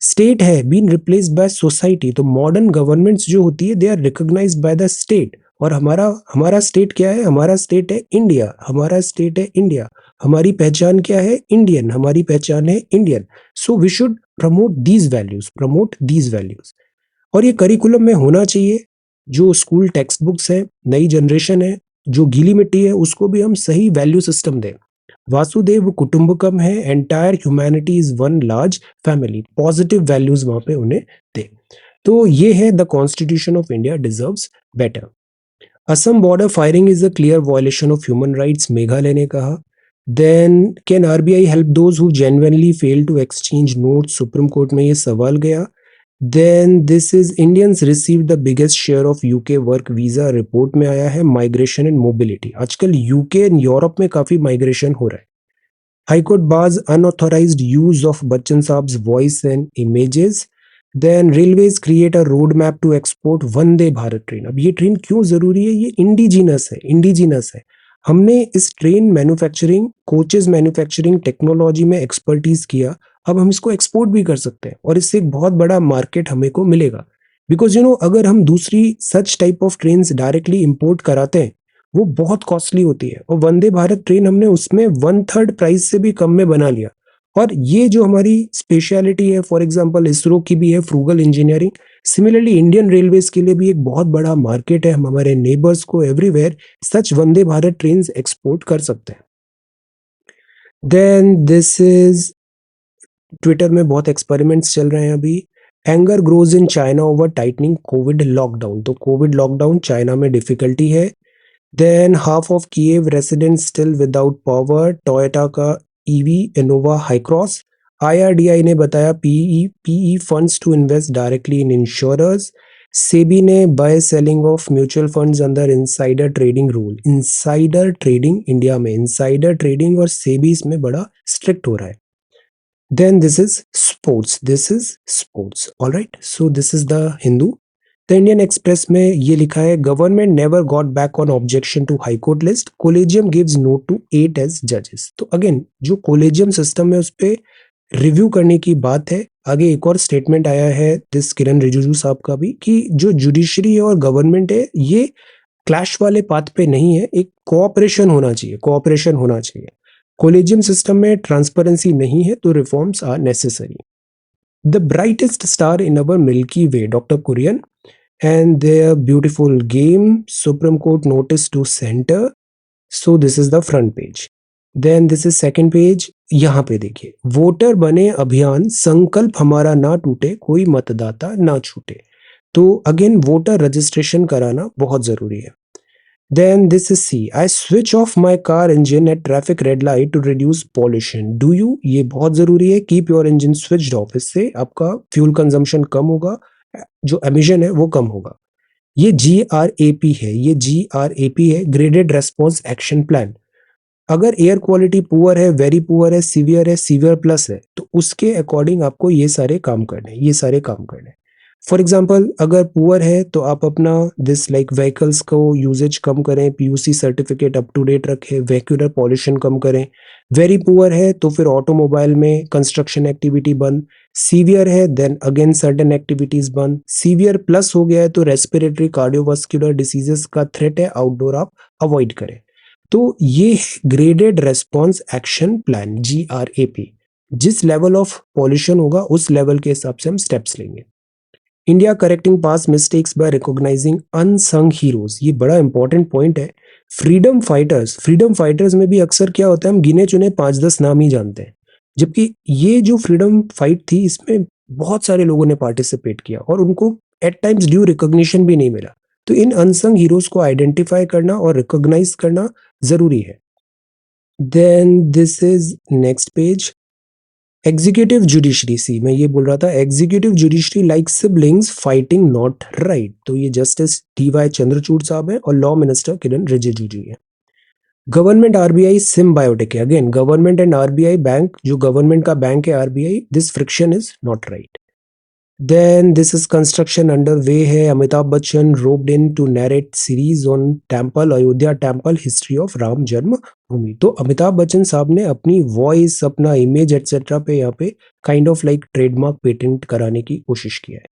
स्टेट है, बीन रिप्लेस्ड बाय सोसाइटी, तो मॉडर्न गवर्नमेंट्स जो होती है they are recognised by the state. और हमारा हमारा स्टेट क्या है? हमारा स्टेट है इंडिया, हमारा स्टेट है इंडिया। हमारी पहचान क्या है? इंडियन, हमारी पहचान है Indian. So we should promote these values, promote these values. और ये करिकुलम में होना चाहिए। जो स्कूल टेक्स्ट बुक्स है, नई जनरेशन है, जो गीली मिट्टी है, उसको भी हम सही वैल्यू सिस्टम दें। वासुदेव कुटुंबकम है, entire humanity is one large family, positive values वहां पे उन्हें दे। तो ये है the constitution of India deserves better. Assam border firing is a clear violation of human rights, Meghalaya ने कहा। Then can RBI help those who genuinely fail to exchange notes, supreme court में ये सवाल गया। Then this is Indians receive the biggest share of UK work visa, report में आया है। Migration and mobility, आजकल यूके एंड यूरोप में काफी माइग्रेशन हो रहा है। High court bars unauthorised use of Bachchan Sahab's voice and images. Then railways create a road map to export Vande Bharat train. अब ये ट्रेन क्यों जरूरी है? ये इंडिजिनस है, इंडिजिनस है। हमने इस train manufacturing, coaches manufacturing technology में एक्सपर्टीज किया, अब हम इसको एक्सपोर्ट भी कर सकते हैं और इससे एक बहुत बड़ा मार्केट हमें को मिलेगा। बिकॉज अगर हम दूसरी such type of train directly import कराते हैं, वो बहुत कॉस्टली होती है, और वंदे भारत ट्रेन हमने उसमें 1/3 प्राइस से भी कम में बना लिया। और ये जो हमारी स्पेशलिटी है, फॉर एग्जांपल इसरो की भी है, frugal engineering, similarly Indian railways के लिए भी एक बहुत बड़ा मार्केट है। हम हमारे नेबर्स को एवरीवेयर सच वंदे भारत ट्रेन एक्सपोर्ट कर सकते हैं। देन दिस इज, ट्विटर में बहुत एक्सपेरिमेंट्स चल रहे हैं अभी। Anger grows in China over tightening covid lockdown, तो कोविड लॉकडाउन चाइना में डिफिकल्टी है। Then half of Kyiv residents still without power, Toyota का ईवी इनोवा हाईक्रॉस। आईआरडीआई ने बताया PE PE funds to invest directly in insurers. SEBI ने buy selling of mutual funds under insider trading rule. Insider trading, India में insider trading और सेबी इसमें बड़ा strict हो रहा है। Then this is sports. This is sports. All right. So this is the Hindu. The Indian Express में ये लिखा है government never got back on objection to high court list, collegium gives note to 8 as जजेस। तो again जो collegium system है उस पर रिव्यू करने की बात है। आगे एक और स्टेटमेंट आया है दिस किरण रिजिजू साहब का भी कि जो जुडिशरी है और गवर्नमेंट है ये क्लैश वाले पाथ पे नहीं है, एक कोऑपरेशन होना चाहिए, कोऑपरेशन होना चाहिए। कोलेजियम सिस्टम में ट्रांसपेरेंसी नहीं है तो reforms are necessary. The brightest star in our milky way, doctor Kurien and their beautiful game, supreme court notice to centre. So this is the front page. Then this is second page. यहाँ पे देखिए, voter बने अभियान, संकल्प हमारा ना टूटे, कोई मतदाता ना छूटे। तो अगेन वोटर रजिस्ट्रेशन कराना बहुत जरूरी है। Then this is C. I switch off my car engine at traffic red light to reduce pollution. Do you? ये बहुत जरूरी है। Keep your engine switched off. इससे आपका फ्यूल कंजम्पशन कम होगा, जो एमिशन है वो कम होगा। ये GRAP है, ये GRAP है, ग्रेडेड रेस्पॉन्स एक्शन प्लान। अगर एयर क्वालिटी पुअर है, वेरी पुअर है, सीवियर प्लस है, तो उसके अकॉर्डिंग आपको ये सारे काम करने हैं, ये सारे काम करने हैं। फॉर एग्जाम्पल अगर पुअर है तो आप अपना दिस लाइक व्हीकल्स को यूजेज कम करें, PUC certificate up to date रखें, वेक्यूलर पॉल्यूशन कम करें। वेरी पुअर है तो फिर ऑटोमोबाइल में कंस्ट्रक्शन एक्टिविटी बंद। सीवियर है देन अगेन सर्टेन एक्टिविटीज बंद। सीवियर प्लस हो गया है तो रेस्पिरेटरी कार्डियोवास्कुलर डिसीजेस का थ्रेट है, आउटडोर आप अवॉइड करें। तो ये graded response action plan GRAP। जिस लेवल ऑफ पॉल्यूशन होगा उस लेवल के हिसाब से हम स्टेप्स लेंगे। India correcting past mistakes by recognising unsung heroes, ये बड़ा इंपॉर्टेंट पॉइंट है। फ्रीडम फाइटर्स में भी अक्सर क्या होता है, हम गिने चुने 5-10 नाम ही जानते हैं, जबकि ये जो फ्रीडम फाइट थी इसमें बहुत सारे लोगों ने पार्टिसिपेट किया और उनको एट टाइम्स ड्यू रिकॉग्निशन भी नहीं मिला। तो इन अनसंग हीरोज को आइडेंटिफाई करना और रिकॉग्नाइज करना जरूरी है। Then this is next page. Executive judiciary, see मैं ये बोल रहा था, executive judiciary like siblings fighting not right. तो ये जस्टिस DY चंद्रचूड़ साहब है और लॉ मिनिस्टर किरण रिजिजू जी है। गवर्नमेंट RBI सिम्बायोटिक है, again government and RBI bank, जो गवर्नमेंट का बैंक है RBI, this friction is not right. Then this is construction under way है, Amitabh Bachchan roped in to narrate series on temple, Ayodhya temple history of Ram Janma Bhoomi. तो अमिताभ बच्चन साहब ने अपनी voice, अपना इमेज एटसेट्रा पे यहाँ पे kind of like trademark patent कराने की कोशिश किया है।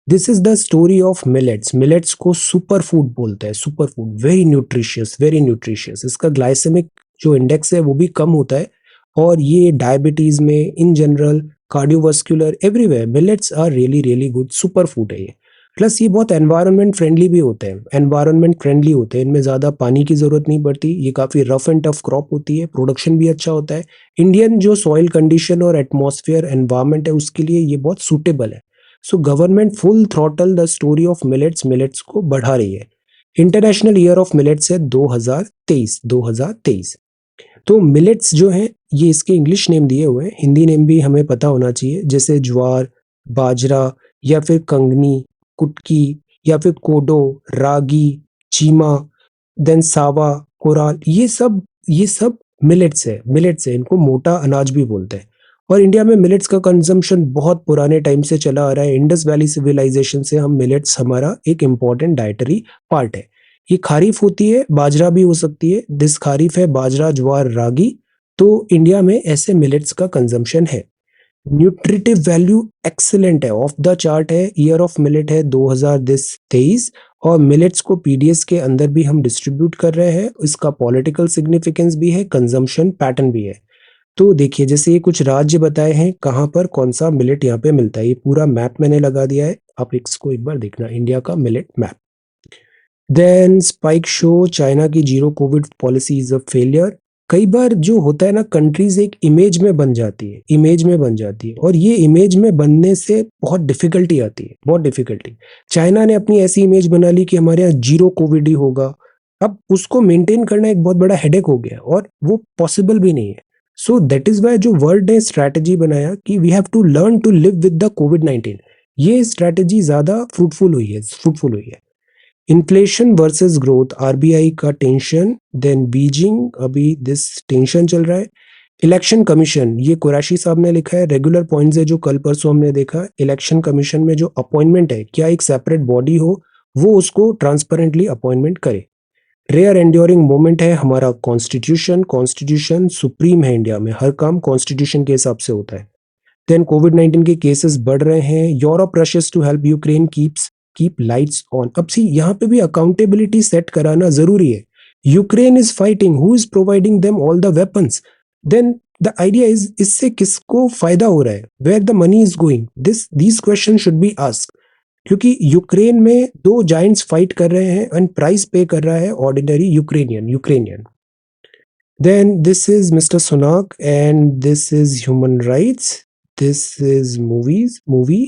This is the story of millets. Millets को सुपर फूड बोलते हैं, super food, very nutritious, very nutritious. इसका ग्लाइसेमिक जो इंडेक्स है वो भी कम होता है और ये डायबिटीज में in general, cardiovascular, everywhere millets are really really good, super food है ये। प्लस ये बहुत एनवायरनमेंट फ्रेंडली भी होते हैं, एनवायरनमेंट फ्रेंडली होते हैं, इनमें ज़्यादा पानी की ज़रूरत नहीं पड़ती, ये काफ़ी रफ एंड टफ क्रॉप होती है, प्रोडक्शन भी अच्छा होता है। इंडियन जो सॉइल कंडीशन और एटमॉस्फेयर एनवायरनमेंट है उसके लिए ये बहुत सूटेबल है। So government full throttle the story of millets, millets को बढ़ा रही है। इंटरनेशनल ईयर ऑफ मिलेट्स है 2023। तो मिलेट्स जो हैं ये इसके इंग्लिश नेम दिए हुए हैं, हिंदी नेम भी हमें पता होना चाहिए, जैसे ज्वार, बाजरा या फिर कंगनी, कुटकी या फिर कोडो, रागी, चीमा, देन सावा, कोराल, ये सब मिलेट्स है, इनको मोटा अनाज भी बोलते हैं। और इंडिया में मिलेट्स का कंजम्पशन बहुत पुराने टाइम से चला आ रहा है, इंडस वैली सिविलाइजेशन से हम मिलेट्स हमारा एक इम्पॉर्टेंट डाइटरी पार्ट है। ये खारीफ होती है, बाजरा भी हो सकती है, दिस खारीफ है बाजरा, ज्वार, रागी। तो इंडिया में ऐसे मिलेट्स का कंजम्पशन है। न्यूट्रिटिव वैल्यू एक्सीलेंट है, ऑफ द चार्ट है। ईयर ऑफ मिलेट है 2023 और मिलेट्स को PDS के अंदर भी हम डिस्ट्रीब्यूट कर रहे हैं। इसका पॉलिटिकल सिग्निफिकेंस भी है, कंजम्पशन पैटर्न भी है। तो देखिए जैसे ये कुछ राज्य बताए हैं कहाँ पर कौन सा मिलेट यहाँ पे मिलता है, ये पूरा मैप मैंने लगा दिया है, आप इसको एक बार देखना, इंडिया का millet map. Then spike show China की zero covid policy is a failure. कई बार जो होता है ना, कंट्रीज एक इमेज में बन जाती है, इमेज में बन जाती है, और ये इमेज में बनने से बहुत डिफिकल्टी आती है, बहुत डिफिकल्टी। चाइना ने अपनी ऐसी इमेज बना ली कि हमारे यहाँ जीरो कोविड ही होगा। अब उसको मेंटेन करना एक बहुत बड़ा हेडेक हो गया और वो पॉसिबल भी नहीं है। सो दैट इज वाई जो वर्ल्ड ने स्ट्रैटेजी बनाया कि we have to learn to live with the कोविड-19। ये स्ट्रैटेजी ज्यादा फ्रूटफुल हुई है, फ्रूटफुल हुई है। इन्फ्लेशन वर्सेस ग्रोथ, आरबीआई का टेंशन, देन बीजिंग, अभी दिस टेंशन चल रहा है। इलेक्शन कमीशन, ये कुरैशी साहब ने लिखा है, रेगुलर पॉइंट्स है जो कल परसों हमने देखा। इलेक्शन कमीशन में जो अपॉइंटमेंट है, क्या एक सेपरेट बॉडी हो, वो उसको ट्रांसपेरेंटली अपॉइंटमेंट करे। रेयर एंड्योरिंग मोमेंट है हमारा कॉन्स्टिट्यूशन, कॉन्स्टिट्यूशन सुप्रीम है इंडिया में, हर काम कॉन्स्टिट्यूशन के हिसाब से होता है। देन कोविड-19 के केसेस बढ़ रहे हैं, Europe rushes to help Ukraine keep lights on. अब सी यहाँ पे भी अकाउंटेबिलिटी सेट कराना जरूरी है। Ukraine is fighting, who is providing them all the weapons? Then the idea is, इससे किसको फायदा हो रहा है, where the money is going, these question should be asked. क्योंकि यूक्रेन में दो जाइंट्स फाइट कर रहे हैं एंड प्राइस पे कर रहा है ordinary Ukrainian. Then this is Mr. Sunak and this is human rights. This is movie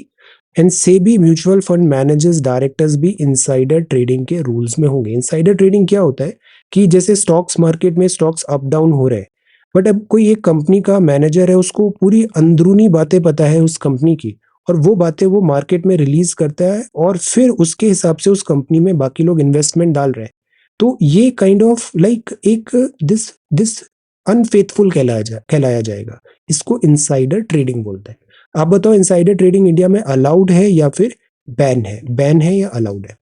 and SEBI mutual fund managers directors भी इनसाइडर ट्रेडिंग के रूल्स में होंगे। इनसाइडर ट्रेडिंग क्या होता है कि जैसे स्टॉक्स मार्केट में स्टॉक्स अप डाउन हो रहे हैं, बट अब कोई एक कंपनी का मैनेजर है, उसको पूरी अंदरूनी बातें पता है उस कंपनी की, और वो बातें वो मार्केट में रिलीज करता है और फिर उसके हिसाब से उस कंपनी में बाकी लोग इन्वेस्टमेंट डाल रहे हैं। तो ये काइंड ऑफ लाइक एक दिस दिस अनफेथफुल कहलाया जाएगा। इसको इनसाइडर ट्रेडिंग बोलते हैं। आप बताओ, इनसाइडर ट्रेडिंग इंडिया में अलाउड है या फिर बैन है या अलाउड है?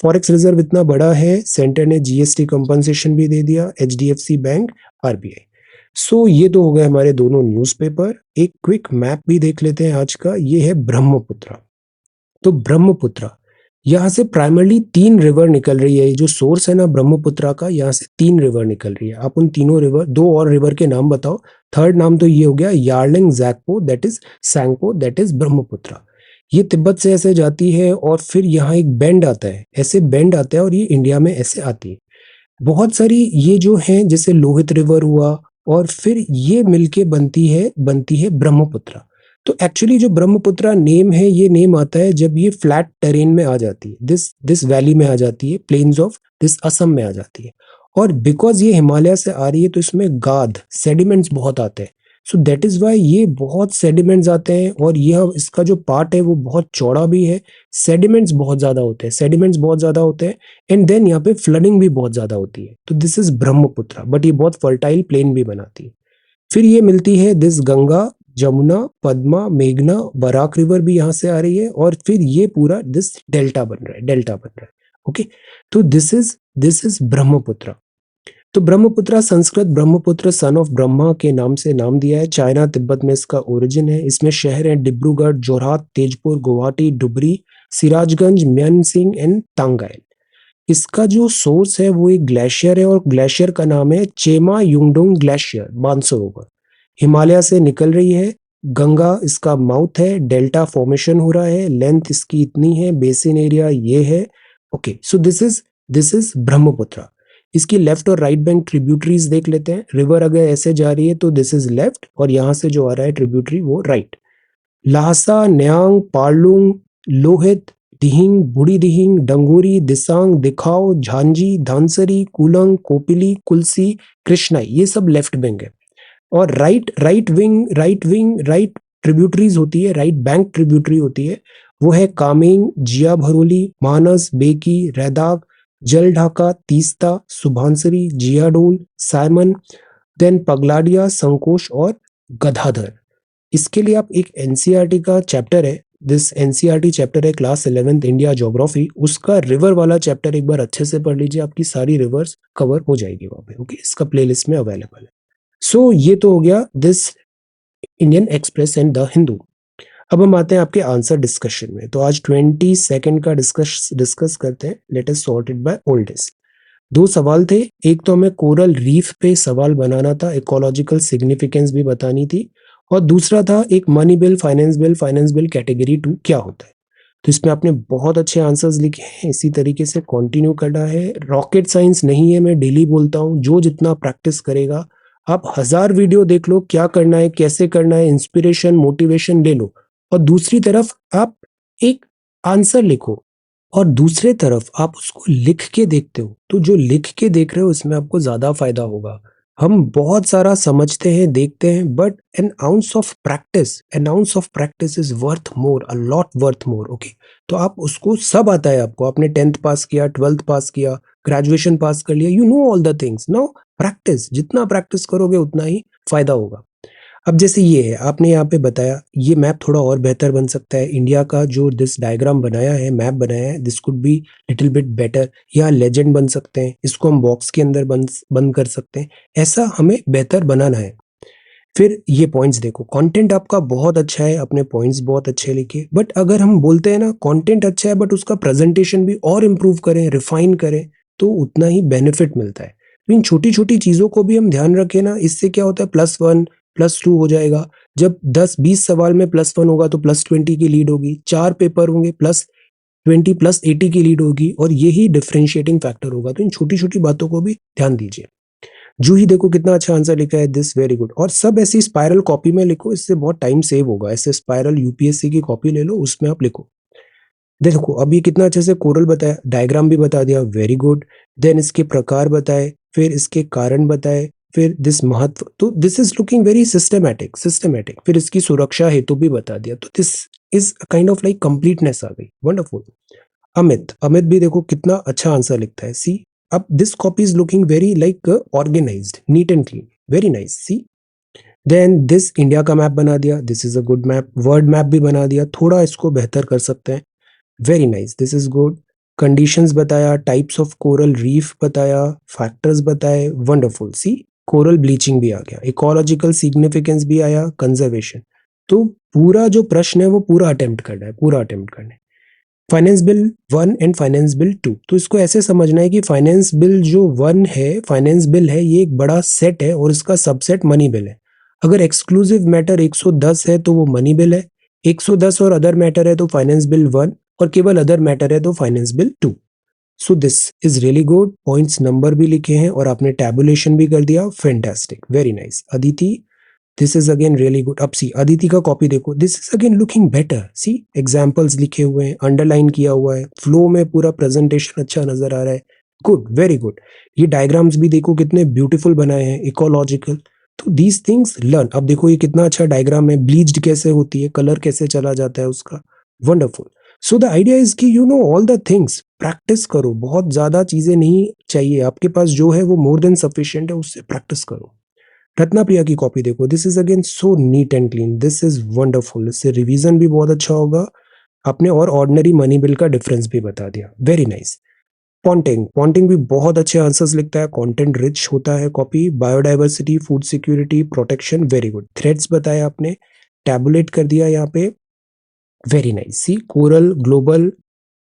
फॉरेक्स रिजर्व इतना बड़ा है, सेंटर ने जीएसटी कंपनसेशन भी दे दिया, एचडीएफसी बैंक, आरबीआई। सो ये तो हो गए हमारे दोनों न्यूज़पेपर। एक क्विक मैप भी देख लेते हैं आज का, ये है ब्रह्मपुत्र। तो ब्रह्मपुत्र, यहाँ से प्राइमरली 3 रिवर निकल रही है। ये जो सोर्स है ना ब्रह्मपुत्र का, यहाँ से 3 रिवर निकल रही है। आप उन तीनों रिवर, 2 और रिवर के नाम बताओ। थर्ड नाम तो ये हो गया Yarlung Tsangpo, that is Tsangpo, that is Brahmaputra. ये तिब्बत से ऐसे जाती है और फिर यहाँ एक बेंड आता है, ऐसे बेंड आता है और ये इंडिया में ऐसे आती है। बहुत सारी ये जो है, जैसे लोहित रिवर हुआ, और फिर ये मिलके बनती है ब्रह्मपुत्र। तो एक्चुअली जो ब्रह्मपुत्र नेम है, ये नेम आता है जब ये फ्लैट टेरेन में आ जाती है, दिस वैली में आ जाती है, प्लेन्स ऑफ दिस असम में आ जाती है। और बिकॉज ये हिमालय से आ रही है तो इसमें गाद सेडिमेंट्स बहुत आते हैं। सो दैट इज वाई ये बहुत सेडिमेंट्स आते हैं, और यह इसका जो पार्ट है वो बहुत चौड़ा भी है। सेडिमेंट्स बहुत ज्यादा होते हैं एंड देन यहाँ पे फ्लडिंग भी बहुत ज्यादा होती है। तो दिस इज ब्रह्मपुत्र, बट ये बहुत फर्टाइल प्लेन भी बनाती है। फिर ये मिलती है दिस गंगा, जमुना, पद्मा, मेघना, बराक रिवर भी यहाँ से आ रही है, और फिर ये पूरा दिस डेल्टा बन रहा है। ओके, तो दिस इज ब्रह्मपुत्र। तो ब्रह्मपुत्र संस्कृत ब्रह्मपुत्र सन ऑफ ब्रह्मा के नाम से नाम दिया है। चाइना तिब्बत में इसका ओरिजिन है। इसमें शहर है डिब्रूगढ़, जोरहाट, तेजपुर, गुवाहाटी, डुबरी, सिराजगंज, म्यानसिंह एंड तांगाइल। इसका जो सोर्स है वो एक ग्लेशियर है, और ग्लेशियर का नाम है चेमा युंगडोंग ग्लेशियर, मानसरोवर। हिमालय से निकल रही है। गंगा इसका माउथ है, डेल्टा फॉर्मेशन हो रहा है, लेंथ इसकी इतनी है, बेसिन एरिया ये है। Okay, so this is Brahmaputra. इसकी लेफ्ट और राइट बैंक ट्रिब्यूटरीज देख लेते हैं। रिवर अगर ऐसे जा रही है तो दिस इज लेफ्ट, और यहां से जो आ रहा है ट्रिब्यूटरी वो राइट। लाहसा, न्यांग, पार्लुंग, लोहित, दिहिंग, बुढ़ी दिहिंग, डंगोरी, दिसांग, दिखाओ, झांझी, धानसरी, कुलंग, कोपिली, कुलसी, कृष्णाई, ये सब लेफ्ट बैंक है। और राइट ट्रिब्यूटरीज होती है, राइट बैंक ट्रिब्यूटरी होती है, वो है कामेंग, जिया भरोली, मानस, बेकी, रैदाग, जल ढाका, तीस्ता, सुभानसरी, जियाडोल, साइमन, देन पगलाडिया, संकोश और गदाधर। इसके लिए आप एक एनसीईआरटी का चैप्टर है, दिस एनसीईआरटी चैप्टर है क्लास 11th इंडिया ज्योग्राफी, उसका रिवर वाला चैप्टर एक बार अच्छे से पढ़ लीजिए, आपकी सारी रिवर्स कवर हो जाएगी वहां पे। ओके, इसका प्लेलिस्ट में अवेलेबल है। सो ये तो हो गया this Indian express and the Hindu. अब हम आते हैं आपके आंसर डिस्कशन में। तो आज 22 का डिस्कस करते हैं। Let us sort it by oldest. 2 सवाल थे। एक तो हमें कोरल रीफ पे सवाल बनाना था, इकोलॉजिकल सिग्निफिकेंस भी बतानी थी, और दूसरा था एक money bill, finance bill category 2 क्या होता है। तो इसमें आपने बहुत अच्छे आंसर्स लिखे हैं। इसी तरीके से कंटिन्यू करना है। रॉकेट साइंस नहीं है, मैं डेली बोलता हूँ, जो जितना प्रैक्टिस करेगा आप 1000 वीडियो देख लो, क्या करना है, कैसे करना है, इंस्पिरेशन, मोटिवेशन ले लो, और दूसरी तरफ आप एक आंसर लिखो, और दूसरे तरफ आप उसको लिख के देखते हो, तो जो लिख के देख रहे हो इसमें आपको ज़्यादा फ़ायदा होगा। हम बहुत सारा समझते हैं, देखते हैं, but N ounce of practice is worth more, a lot worth more, okay? तो आप उसको सब आता है आपको, आपने 10th पास किया, 12th पास किया, ग्रेजुएशन पास कर लिया, you know all the things, now practice, जितना प्रैक्टिस करोगे उतना ही फ़ायदा होगा। अब जैसे ये है, आपने यहाँ पे बताया ये मैप थोड़ा और बेहतर बन सकता है। इंडिया का जो दिस डायग्राम बनाया है, मैप बनाया है, this could be little bit better, या लेजेंड बन सकते हैं, इसको हम बॉक्स के अंदर बंद कर सकते हैं। ऐसा हमें बेहतर बनाना है। फिर ये पॉइंट्स देखो, कंटेंट आपका बहुत अच्छा है, अपने पॉइंट्स बहुत अच्छे लिखे, बट अगर हम बोलते हैं ना कंटेंट अच्छा है बट उसका प्रेजेंटेशन भी और इम्प्रूव करें, रिफाइन करें, तो उतना ही बेनिफिट मिलता है। तो इन छोटी छोटी चीज़ों को भी हम ध्यान रखें ना, इससे क्या होता है, +1 +2 हो जाएगा। जब 10-20 सवाल में +1 होगा तो +20 की लीड होगी, 4 पेपर होंगे +20 +80 की लीड होगी, और यही डिफरेंशिएटिंग फैक्टर होगा। तो इन छोटी छोटी बातों को भी ध्यान दीजिए। जूही देखो कितना अच्छा आंसर लिखा है, दिस वेरी गुड। और सब ऐसी स्पाइरल कॉपी में लिखो, इससे बहुत टाइम सेव होगा। ऐसे स्पाइरल यूपीएससी की कॉपी ले लो, उसमें आप लिखो। देखो अब ये कितना अच्छे से कोरल बताया, डायग्राम भी बता दिया, वेरी गुड। देन इसके प्रकार बताए, फिर इसके कारण बताए, फिर दिस महत्व, तो this is looking very systematic. फिर इसकी सुरक्षा हेतु भी बता दिया, तो this is kind of like completeness आ गई, वंडरफुल। अमित भी देखो कितना अच्छा आंसर लिखता है, सी। अब this copy is looking very like organised, neat and clean, very nice, see. Then this India का मैप बना दिया, this is a good map. World map भी बना दिया, थोड़ा इसको बेहतर कर सकते हैं, very nice, this is good. Conditions बताया, टाइप्स ऑफ कोरल रीफ बताया, फैक्टर्स बताए, वंडरफुल, सी। कोरल ब्लीचिंग भी आ गया, इकोलॉजिकल सिग्निफिकेंस भी आया, कंजर्वेशन। तो पूरा जो प्रश्न है वो पूरा अटेम्प्ट करना है, पूरा अटेम्प्ट करना है। Finance bill 1 and finance bill 2, तो इसको ऐसे समझना है कि फाइनेंस बिल जो 1 है, फाइनेंस बिल है, ये एक बड़ा सेट है और इसका सबसेट मनी बिल है। अगर एक्सक्लूसिव मैटर 110 है तो वो मनी बिल है, 110 और अदर मैटर है तो फाइनेंस बिल 1, और केवल अदर मैटर है तो finance bill 2। So this is really good, points number भी लिखे हैं और आपने टैबुलेशन भी कर दिया, fantastic, very nice. Aditi, this is again really good. अब सी अदिति का कॉपी देखो, this is again looking better, see. Examples लिखे हुए हैं, अंडरलाइन किया हुआ है, फ्लो में पूरा प्रेजेंटेशन अच्छा नजर आ रहा है, गुड, वेरी गुड। ये डायग्राम्स भी देखो कितने ब्यूटीफुल बनाए हैं, इकोलॉजिकल। तो दीज थिंग्स लर्न। अब देखो ये कितना अच्छा डायग्राम है, ब्लीच्ड कैसे होती है, कलर कैसे चला जाता है उसका, wonderful. So the idea is कि you know all the things, practice करो, बहुत ज्यादा चीजें नहीं चाहिए, आपके पास जो है वो मोर देन सफिशिएंट है, उससे प्रैक्टिस करो। रत्ना प्रिया की कॉपी देखो, this is again so NEET and clean, this is wonderful, इससे रिवीजन भी बहुत अच्छा होगा आपने, और ऑर्डिनरी मनी बिल का डिफरेंस भी बता दिया, वेरी नाइस। पॉन्टिंग, पॉन्टिंग भी बहुत अच्छे आंसर्स लिखता है, कंटेंट रिच होता है copy. Biodiversity, food security, protection, very good. Threads बताया आपने, टैबुलेट कर दिया यहाँ पे, वेरी नाइस। सी कोरल ग्लोबल,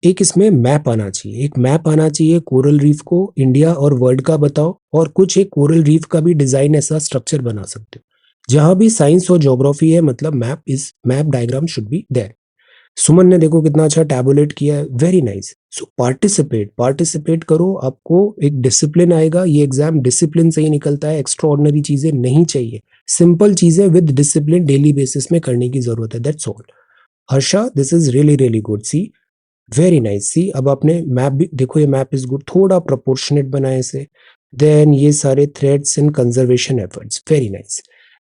एक इसमें मैप आना चाहिए, एक मैप आना चाहिए कोरल रीफ को, इंडिया और वर्ल्ड का बताओ, और कुछ एक कोरल रीफ का भी डिजाइन, ऐसा स्ट्रक्चर बना सकते हो जहां भी साइंस और ज्योग्राफी है, मतलब map diagram should be there. Suman ने देखो कितना अच्छा टैबुलेट किया है, वेरी नाइस। सो पार्टिसिपेट करो, आपको एक डिसिप्लिन आएगा। ये एग्जाम डिसिप्लिन से ही निकलता है, एक्स्ट्रा ऑर्डिनरी चीजें नहीं चाहिए, सिंपल चीजें विद डिसिप्लिन डेली बेसिस में करने की जरूरत है, that's all. Harsha, this is really really good, see, very nice. See अब आपने मैप भी देखो, ये मैप इज गुड, थोड़ा प्रोपोर्शनेट बनाए इसे। देन ये सारे threads and conservation efforts, very nice.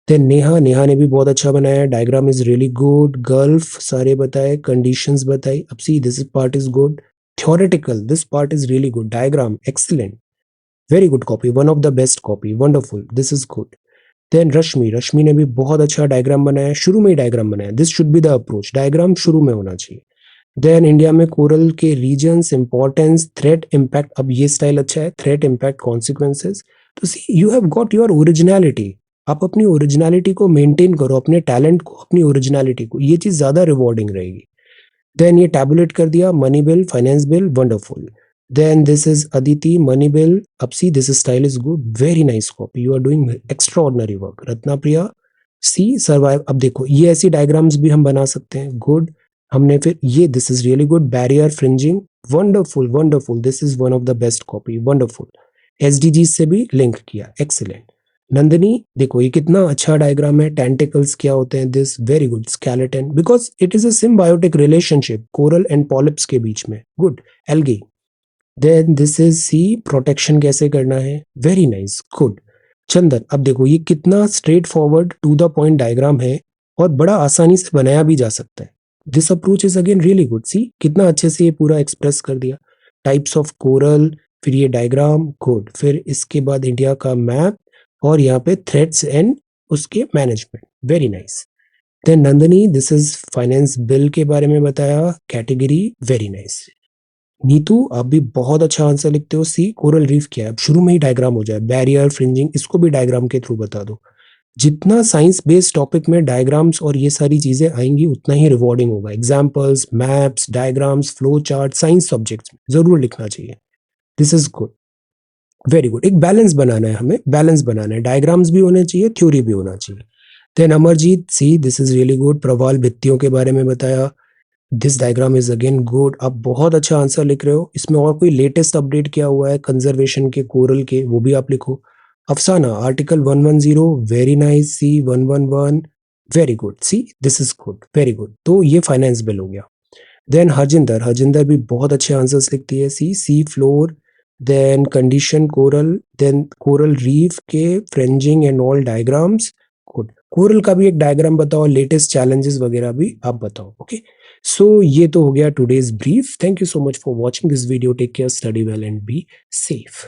Then Neha ने भी बहुत अच्छा बनाया, diagram is really good, gulf सारे बताए, कंडीशंस बताई। अब see this part is good, theoretical this part is really good, diagram excellent, very good copy, one of the best copy, wonderful, this is good. Then Rashmi ने भी बहुत अच्छा diagram बनाया, शुरू में ही डायग्राम बनाया, this should be the approach, diagram शुरू में होना चाहिए। देन इंडिया में कोरल के रीजन्स, इंपॉर्टेंस, थ्रेट इम्पैक्ट, अब ये स्टाइल अच्छा है, थ्रेट इम्पैक्ट कॉन्सिक्वेंसेस। तो see you have got your originality, आप अपनी ओरिजिनलिटी को मेंटेन करो, अपने टैलेंट को, अपनी ओरिजिनलिटी को, ये चीज ज्यादा रिवॉर्डिंग रहेगी। देन ये टैबुलेट कर दिया, money bill, finance bill, wonderful. Then this is Aditi, money bill. अब see this style is good, very nice copy, you are doing extraordinary work. Ratna Priya, see survive. अब देखो ये ऐसी डायग्राम्स भी हम बना सकते हैं, गुड। हमने फिर ये, this is really good, barrier fringing, wonderful, this is one of the best copy, wonderful. SDG से भी लिंक किया, एक्सीलेंट। नंदिनी देखो ये कितना अच्छा डायग्राम है। टेंटिकल्स क्या होते हैं? This very good skeleton because it is a symbiotic relationship coral and polyps के बीच में। Good. Algae. Then this is see protection कैसे करना है। Very nice good. चंदन अब देखो ये कितना straightforward to the point diagram है और बड़ा आसानी से बनाया भी जा सकता है। This approach is again really good. See कितना अच्छे से ये पूरा एक्सप्रेस कर दिया। टाइप्स ऑफ कोरल, फिर ये डायग्राम गुड, फिर इसके बाद इंडिया का मैप और यहाँ पे थ्रेड्स एंड उसके management. Very nice. Then Nandini this is finance bill के बारे में बताया। Category very nice. नीतू आप भी बहुत अच्छा आंसर लिखते हो। सी कोरल रीफ क्या है? अब शुरू में ही डायग्राम हो जाए। बैरियर, फ्रिंजिंग, इसको भी डायग्राम के थ्रू बता दो। जितना साइंस बेस्ड टॉपिक में डायग्राम्स और ये सारी चीजें आएंगी उतना ही रिवॉर्डिंग होगा। Examples, maps, diagrams, flow chart science subjects में जरूर लिखना चाहिए। This is good. Very good. एक बैलेंस बनाना है, हमें बैलेंस बनाना है। डायग्राम्स भी होने चाहिए, थ्योरी भी होना चाहिए। Then Amarjeet see this is really good. प्रवाल भित्तियों के बारे में बताया। This diagram is again good. आप बहुत अच्छा आंसर लिख रहे हो। इसमें और कोई लेटेस्ट अपडेट क्या हुआ है कंजर्वेशन के, कोरल के, वो भी आप लिखो। Afsana article 110 very nice. See 111 very good. See this is good very good. तो ये फाइनेंस बिल हो गया। देन हरजिंदर, हरजिंदर भी बहुत अच्छे आंसर्स लिखती है। See sea floor, then condition coral, then coral reef के fringing and all diagrams. Good. Coral का भी एक डायग्राम बताओ, लेटेस्ट चैलेंजेस वगैरह भी आप बताओ। ओके सो ये तो हो गया today's brief. Thank you so much for watching this video. Take care, study well and be safe.